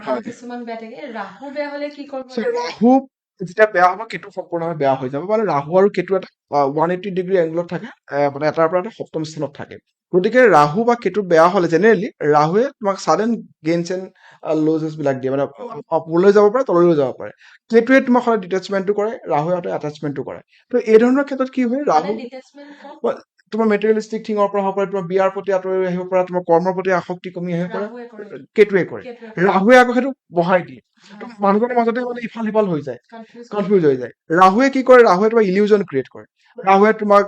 হয়। কিছুমান বেয়া থাকে। ৰাহু বেয়া হলে কি কৰিব So, লাগে? ৰাহু যেতিয়া বেয়া হ'ব, কেতু সম্পূৰ্ণভাৱে বেয়া হৈ যাব। মানে ৰাহু আৰু কেতু এটা 180 ডিগ্ৰী এংগলত থাকে, মানে এটাৰ পৰা এটা সপ্তম স্থানত থাকে। গতিকে ৰাহু বা কেতু বেয়া হ'লে জেনেৰেলি ৰাহুৱে তোমাক ছাডেন গেইনছ এণ্ড লজেছ বিলাক দিয়ে, মানে ওপৰলৈ যাব পাৰে, তললৈ যাব পাৰে। কেতুৱে তোমাক সদায় ডিটেচমেণ্টটো কৰে, ৰাহুৱে সদায় এটাচমেণ্টটো কৰে। তো এই ধৰণৰ ক্ষেত্ৰত কি হয়, ৰাহু ডিটেচমেণ্ট তোমাৰ মেটেৰিয়েলিষ্টিক থিঙৰ পৰা হ'ব পাৰে, তোমাৰ বিয়াৰ প্ৰতি আঁতৰি আহিব পৰা, তোমাৰ কৰ্মৰ প্ৰতি আসক্তি কমি আহিব পাৰে, ৰাহুৱে কৰে এইটো। কেতুৱে কৰে। কেতুৱে কৰে। ৰাহুৱে আকৌ সেইটো বঢ়াই দিয়ে। তো হয়। মানুহজনৰ মাজতে মানে ইফাল সিফাল হৈ যায়, কনফিউজ কনফিউজ হৈ যায়। ৰাহুৱে কি কৰে, ৰাহুৱে তোমাৰ ইলিউজন ক্ৰিয়েট কৰে। ৰাহুৱে তোমাক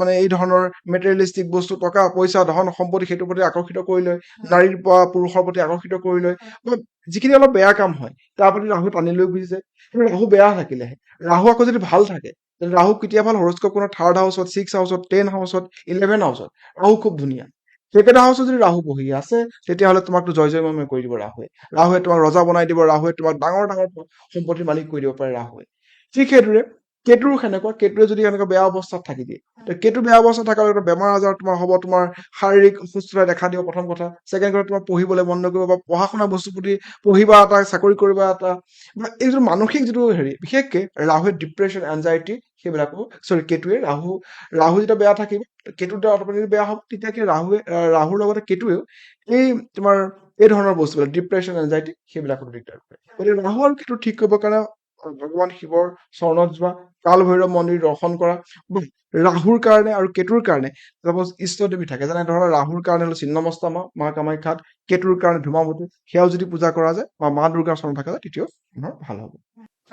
মানে এই ধৰণৰ মেটেৰিয়েলিষ্টিক বস্তু, টকা পইচা, ধন সম্পত্তি সেইটোৰ প্ৰতি আকৰ্ষিত কৰি লয়, নাৰীৰ বা পুৰুষৰ প্ৰতি আকৰ্ষিত কৰি লয়, বা যিখিনি অলপ বেয়া কাম হয় তাৰ প্ৰতি ৰাহু টানি লৈ গুচি যায়। কিন্তু ৰাহু বেয়া থাকিলেহে। ৰাহু আকৌ যদি ভাল থাকে, তেন্তে ৰাহু কেতিয়াবা হৰস্কোপ কোনো 3rd হাউচত, 6 হাউচত, 10 হাউচত, 11 হাউচত, ৰাহু খুব ধুনীয়া। সেইকেইটা হাউচত যদি ৰাহু বহি আছে, তেতিয়াহ'লে তোমাকতো জয় জয়ময় কৰি দিব ৰাহুৱে। ৰাহুৱে তোমাক ৰজা বনাই দিব, ৰাহুৱে তোমাক ডাঙৰ ডাঙৰ সম্পত্তিৰ মালিক কৰি দিব পাৰে ৰাহুৱে। ঠিক সেইদৰে কেতুৰো সেনেকুৱা, কেতুৱে যদি এনেকুৱা বেয়া অৱস্থাত থাকি দিয়ে, তো কেতু বেয়া অৱস্থাত থকাৰ লগে লগে বেমাৰ আজাৰ তোমাৰ হ'ব, তোমাৰ শাৰীৰিক অসুস্থতা দেখা দিব প্ৰথম কথা। ছেকেণ্ড কথা, তোমাৰ পঢ়িবলৈ মন নকৰিব, বা পঢ়া শুনা বস্তুৰ প্ৰতি পঢ়িবা এটা, চাকৰি কৰিবা এটা, বা এই যিটো মানসিক যিটো হেৰি, বিশেষকে ৰাহুৱে ডিপ্ৰেশ্যন, এনজাইটি সেইবিলাকো, কেতুৱে ৰাহু যেতিয়া বেয়া থাকিব, কেতুৰ দ্বাৰা অট'মেটিক বেয়া হ'ব, তেতিয়া কি ৰাহুৰ লগতে কেতুৱেও এই তোমাৰ এই ধৰণৰ বস্তুবিলাক, ডিপ্ৰেশ্যন, এনজাইটি সেইবিলাকৰ দিগদাৰ কৰে। গতিকে ৰাহু আৰু কেতু ঠিক কৰিবৰ কাৰণে ভগৱান শিৱৰ চৰণত যোৱা, কাল ভৈৰৱ মন্দিৰ দৰ্শন কৰা, বা ৰাহুৰ কাৰণে আৰু কেতুৰ কাৰণে চাপ'জ ইষ্ট দেৱী থাকে, যেনে ধৰা ৰাহুৰ কাৰণে হ'ল ছিন্নমস্তা মা কামাখ্যাত, কেতুৰ কাৰণে ধূমাৱতী, সেয়াও যদি পূজা কৰা যায় বা মা দুৰ্গাৰ চৰণ থকা যায়, তেতিয়াও ভাল হ'ব।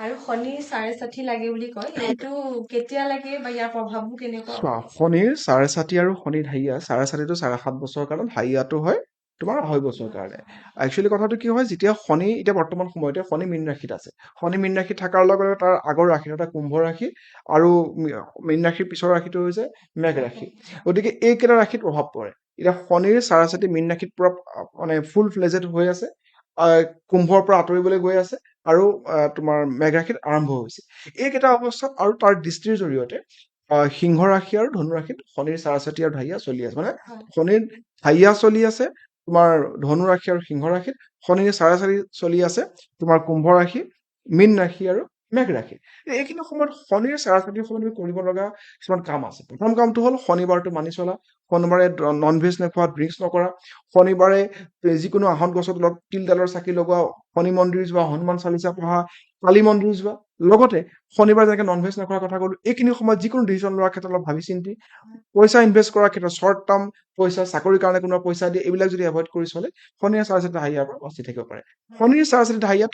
আৰু শনি 6.5 লাগে বুলি কয়, এইটো কেতিয়া লাগে বা ইয়াৰ প্ৰভাৱবোৰ কেনেকুৱা? চোৱা, শনিৰ 6.5 আৰু শনিৰ ঢাইয়া, 6.5টো 7.5 বছৰৰ কাৰণে, ঢাইয়াটো হয় তোমাৰ 2.5 বছৰৰ কাৰণে। একচুৱেলি কথাটো কি হয়, যেতিয়া শনি এতিয়া বৰ্তমান সময়তে শনি মীন ৰাশিত আছে, শনি মীন ৰাশিত থকাৰ লগে লগে তাৰ আগৰ ৰাশি এটা কুম্ভ ৰাশি, আৰু মীন ৰাশিৰ পিছৰ ৰাশিটো হৈছে মেঘ ৰাশি। গতিকে এইকেইটা ৰাশিত প্ৰভাৱ পৰে। এতিয়া শনিৰ 6.5 মীন ৰাশিত পুৰা মানে ফুল ফ্লেজেড হৈ আছে, কুম্ভৰ পৰা আঁতৰিবলৈ গৈ আছে, আৰু তোমাৰ মেঘ ৰাশিত আৰম্ভ হৈছে। এইকেইটা অৱস্থাত আৰু তাৰ দৃষ্টিৰ জৰিয়তে সিংহ ৰাশি আৰু ধনু ৰাশিত শনিৰ 6.5 আৰু ঢাইয়া চলি আছে, মানে শনিৰ ঢাইয়া চলি আছে তোমাৰ ধনু ৰাশি আৰু সিংহ ৰাশিত, শনিৰ 6.5 চলি আছে তোমাৰ কুম্ভ ৰাশি, মীন ৰাশি আৰু মেঘ ৰাশি। এইখিনি সময়ত শনিৰ 6.5 সময়ত তুমি কৰিব লগা কিছুমান কাম আছে। প্ৰথম কামটো হ'ল শনিবাৰটো মানি চলা, শনিবাৰে নন ভেজ নোখোৱা, ড্ৰিংকছ নকৰা, শনিবাৰে যিকোনো আহত গছত তিল তেলৰ চাকি লগোৱা, শনি মন্দিৰ যোৱা, হনুমান চালিচা পঢ়া, কালী মন্দিৰ যোৱা, লগতে শনিবাৰে যেনেকে নন ভেজ নোখোৱাৰ কথা ক'লো, এইখিনি সময়ত যিকোনো ডিচিশ্যন লোৱাৰ ক্ষেত্ৰত অলপ ভাবি চিন্তি, পইচা ইনভেষ্ট কৰাৰ ক্ষেত্ৰত শ্বৰ্ট টাৰ্ম পইচা, চাকৰিৰ কাৰণে কোনোবা পইচা দিয়ে, এইবিলাক যদি এভইড কৰি চলে, শনিৰ 6.5 ঢাইয়াৰ পৰা বাচি থাকিব পাৰে। শনিৰ 6.5 ঢাইয়াত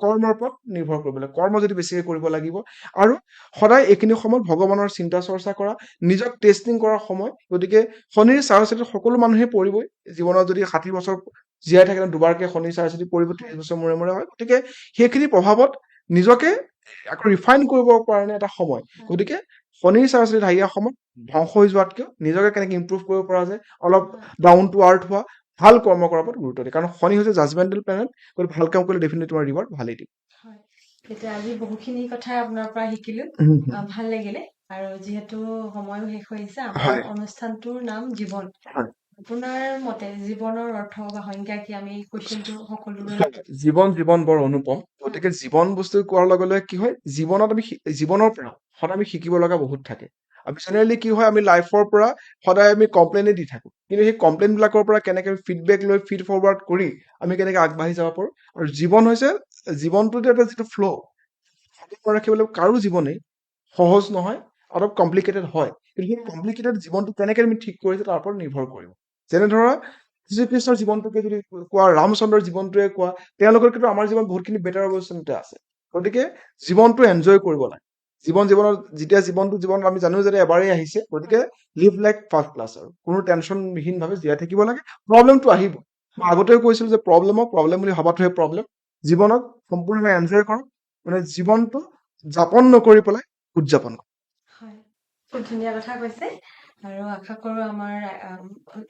কৰ্মৰ ওপৰত নিৰ্ভৰ কৰিব লাগে, কৰ্ম যদি বেছিকে কৰিব লাগিব, আৰু সদায় এইখিনি সময়ত ভগৱানৰ চিন্তা চৰ্চা কৰা, নিজক টেষ্টিং কৰাৰ সময়। গতিকে শনিৰ 6.5 সকলো মানুহে পৰিবই, জীৱনত যদি 60 বছৰ জীয়াই থাকে, দুবাৰকে শনিৰ 6.5 পৰিব, 30 বছৰ মূৰে মূৰে হয়। গতিকে সেইখিনি প্ৰভাৱত নিজকে আকৌ ৰিফাইন কৰিবৰ কাৰণে এটা সময়। গতিকে শনিৰ 6.5 ঢাইয়া সময়ত ধ্বংস হৈ যোৱাতকৈ নিজকে কেনেকে ইম্প্ৰুভ কৰিব পৰা যায়, অলপ ডাউন টু আৰ্থ হোৱা, ভাল কৰ্ম কৰাৰ ওপৰত গুৰুত্ব দিয়ে। কাৰণ শনি হৈছে জাজমেণ্টেল প্লেনেট, গতিকে ভাল কাম কৰিলে ডেফিনেটলি তোমাৰ ৰিৱাৰ্ড ভালেই দিব। এতিয়া আজি বহুখিনি কথাই আপোনাৰ পৰা শিকিলো, ভাল লাগিলে। আৰু যিহেতু সময়ো শেষ হৈ আহিছে, আমাৰ অনুষ্ঠানটোৰ নাম জীৱন। আপোনাৰ মতে জীৱনৰ অৰ্থ বা সংজ্ঞা কি? আমি কুৱেশ্যনটো সকলোৰে জীৱন বৰ অনুপম। গতিকে জীৱন বস্তু কোৱাৰ লগে লগে কি হয়, জীৱনৰ পৰা সদায় আমি শিকিব লগা বহুত থাকে। আমি জেনেৰেলি কি হয়, আমি লাইফৰ পৰা সদায় আমি কমপ্লেইনে দি থাকো, কিন্তু সেই কমপ্লেইন বিলাকৰ পৰা কেনেকে ফিডবেক লৈ ফিড ফৰৱাৰ্ড কৰি আমি কেনেকে আগবাঢ়ি যাব পাৰো। আৰু জীৱন হৈছে জীৱনটোতে এটা যিটো ফ্ল' ৰাখিবলৈ কাৰো জীৱনেই সহজ নহয়, অলপ কমপ্লিকেটেড হয়। কিন্তু সেই কমপ্লিকেটেড জীৱনটো কেনেকে আমি ঠিক কৰিছো তাৰ ওপৰত নিৰ্ভৰ কৰিব। যেনে ধৰা শ্ৰীকৃষ্ণৰ জীৱনটোকে যদি কোৱা, ৰামচন্দ্ৰৰ জীৱনটোৱে কোৱা, তেওঁলোকৰ কিন্তু আমাৰ জীৱন বহুতখিনি বেটাৰ অৱস্থাতে আছে। গতিকে জীৱনটো এনজয় কৰিব লাগে। জীৱনত আমি জানো যে এবাৰেই আহিছে, গতিকে লিভ লাইক ফাৰ্ষ্ট ক্লাছ, আৰু কোনো টেনচনবিহীন ভাৱে জীয়াই থাকিব লাগে। প্ৰব্লেমটো আহিব, মই আগতেও কৈছিলো যে প্ৰব্লেম বুলি ভবাটোহে প্ৰব্লেম। জীৱনক সম্পূৰ্ণভাৱে এনজয় কৰক, মানে জীৱনটো যাপন নকৰি পেলাই উদযাপন কৰক। হয়, খুব ধুনীয়া কথা কৈছে। আৰু আশা কৰো আমাৰ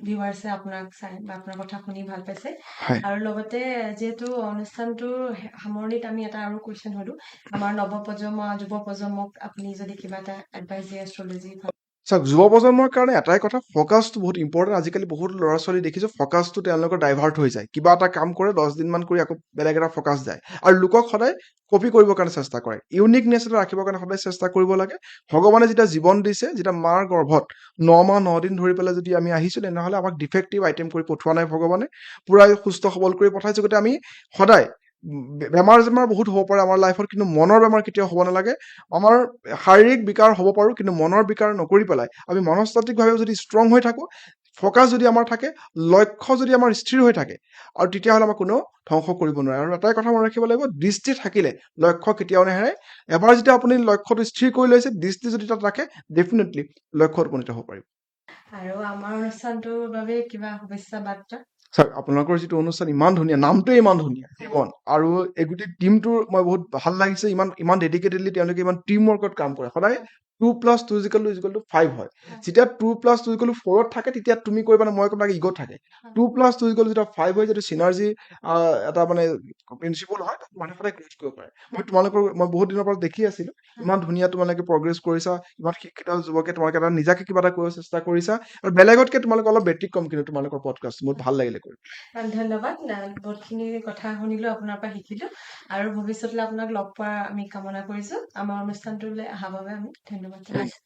ভিউৱাৰ্ছে আপোনাক চাই বা আপোনাৰ কথা শুনি ভাল পাইছে। আৰু লগতে যিহেতু অনুষ্ঠানটোৰ সামৰণিত আমি এটা আৰু কুৱেশ্যন হলো, আমাৰ নৱপ্ৰজন্ম যুৱ প্ৰজন্মক আপুনি যদি কিবা এটা এডভাইচ দিয়ে এষ্ট্ৰলজি। চাওক, যুৱ প্ৰজন্মৰ কাৰণে এটাই কথা, ফ'কাছটো বহুত ইম্পৰ্টেণ্ট। আজিকালি বহুত ল'ৰা ছোৱালী দেখিছো ফ'কাছটো তেওঁলোকৰ ডাইভাৰ্ট হৈ যায়, কিবা এটা কাম কৰে 10 দিনমান কৰি আকৌ বেলেগ এটা ফ'কাছ যায়, আৰু লোকক সদায় কপি কৰিবৰ কাৰণে চেষ্টা কৰে। ইউনিকনেছ এটা ৰাখিবৰ কাৰণে সদায় চেষ্টা কৰিব লাগে। ভগৱানে যেতিয়া জীৱন দিছে, যেতিয়া মাৰ গৰ্ভত 9 মাহ 9 দিন ধৰি পেলাই যদি আমি আহিছো, তেনেহ'লে আমাক ডিফেক্টিভ আইটেম কৰি পঠোৱা নাই ভগৱানে, পুৰা সুস্থ সবল কৰি পঠাইছে। গতিকে আমি সদায় বেমাৰ বহুত হ'ব পাৰে আমাৰ লাইফত, কিন্তু মনৰ বেমাৰ কেতিয়াও হ'ব নালাগে। আমাৰ শাৰীৰিক বিকাৰ হ'ব পাৰোঁ, কিন্তু মনৰ বিকাৰ নকৰি পেলাই আমি মনস্তাত্ত্বিকভাৱে যদি ষ্ট্ৰং হৈ থাকোঁ, ফ'কাছ যদি আমাৰ থাকে, লক্ষ্য যদি আমাৰ স্থিৰ হৈ থাকে, আৰু তেতিয়াহ'লে আমাৰ কোনেও ধ্বংস কৰিব নোৱাৰে। আৰু এটাই কথা মনত ৰাখিব লাগিব, দৃষ্টি থাকিলে লক্ষ্য কেতিয়াও নেহেৰাই। এবাৰ যেতিয়া আপুনি লক্ষ্যটো স্থিৰ কৰি লৈছে, দৃষ্টি যদি তাত ৰাখে, ডেফিনেটলি লক্ষ্যত উপনীত হ'ব পাৰিব। আৰু আমাৰ অনুষ্ঠানটোৰ বাবে কিবা শুভেচ্ছা বাৰ্তা? ছাৰ, আপোনালোকৰ যিটো অনুষ্ঠান ইমান ধুনীয়া, নামটোৱে ইমান ধুনীয়া, জীৱন, আৰু এই গোটেই টিমটোৰ মই বহুত ভাল লাগিছে, ইমান ডেডিকেটেডলি তেওঁলোকে ইমান টিম ৱৰ্কত কাম কৰে। সদায় 2+2=5 হয়। যেতিয়া 2+2=4 থাকে, তেতিয়া তুমি কৰিবা না, মই কৰিবা, ইগ'ত থাকে। 2+2=5 হয়, যিটো চিনাৰ্জি এটা মানে প্ৰিন্সিপল হয়, তাত মানুহে সদায় গ্ৰ'থ কৰিব পাৰে। মই বহুত দিনৰ পৰা দেখি আছিলো, ইমান ধুনীয়া তোমালোকে প্ৰগ্ৰেছ কৰিছা, ইমান শিক্ষিত যুৱকে তোমালোকে এটা নিজাকে কিবা এটা কৰিব চেষ্টা কৰিছা, আৰু বেলেগতকে তোমালোকে অলপ ব্যতিক্ৰম, কিন্তু তোমালোকৰ পডকাষ্ট বহুত ভাল লাগিলে কৰি। ধন্যবাদ। বহুতখিনি কথা শুনিলো, আপোনাৰ পৰা শিকিলো, আৰু ভৱিষ্যতলৈ আপোনাক লগ পোৱাৰ আমি কামনা কৰিছো। আমাৰ অনুষ্ঠানটোলৈ অহাৰ বাবে আমি ধন্যবাদ জনাইছো।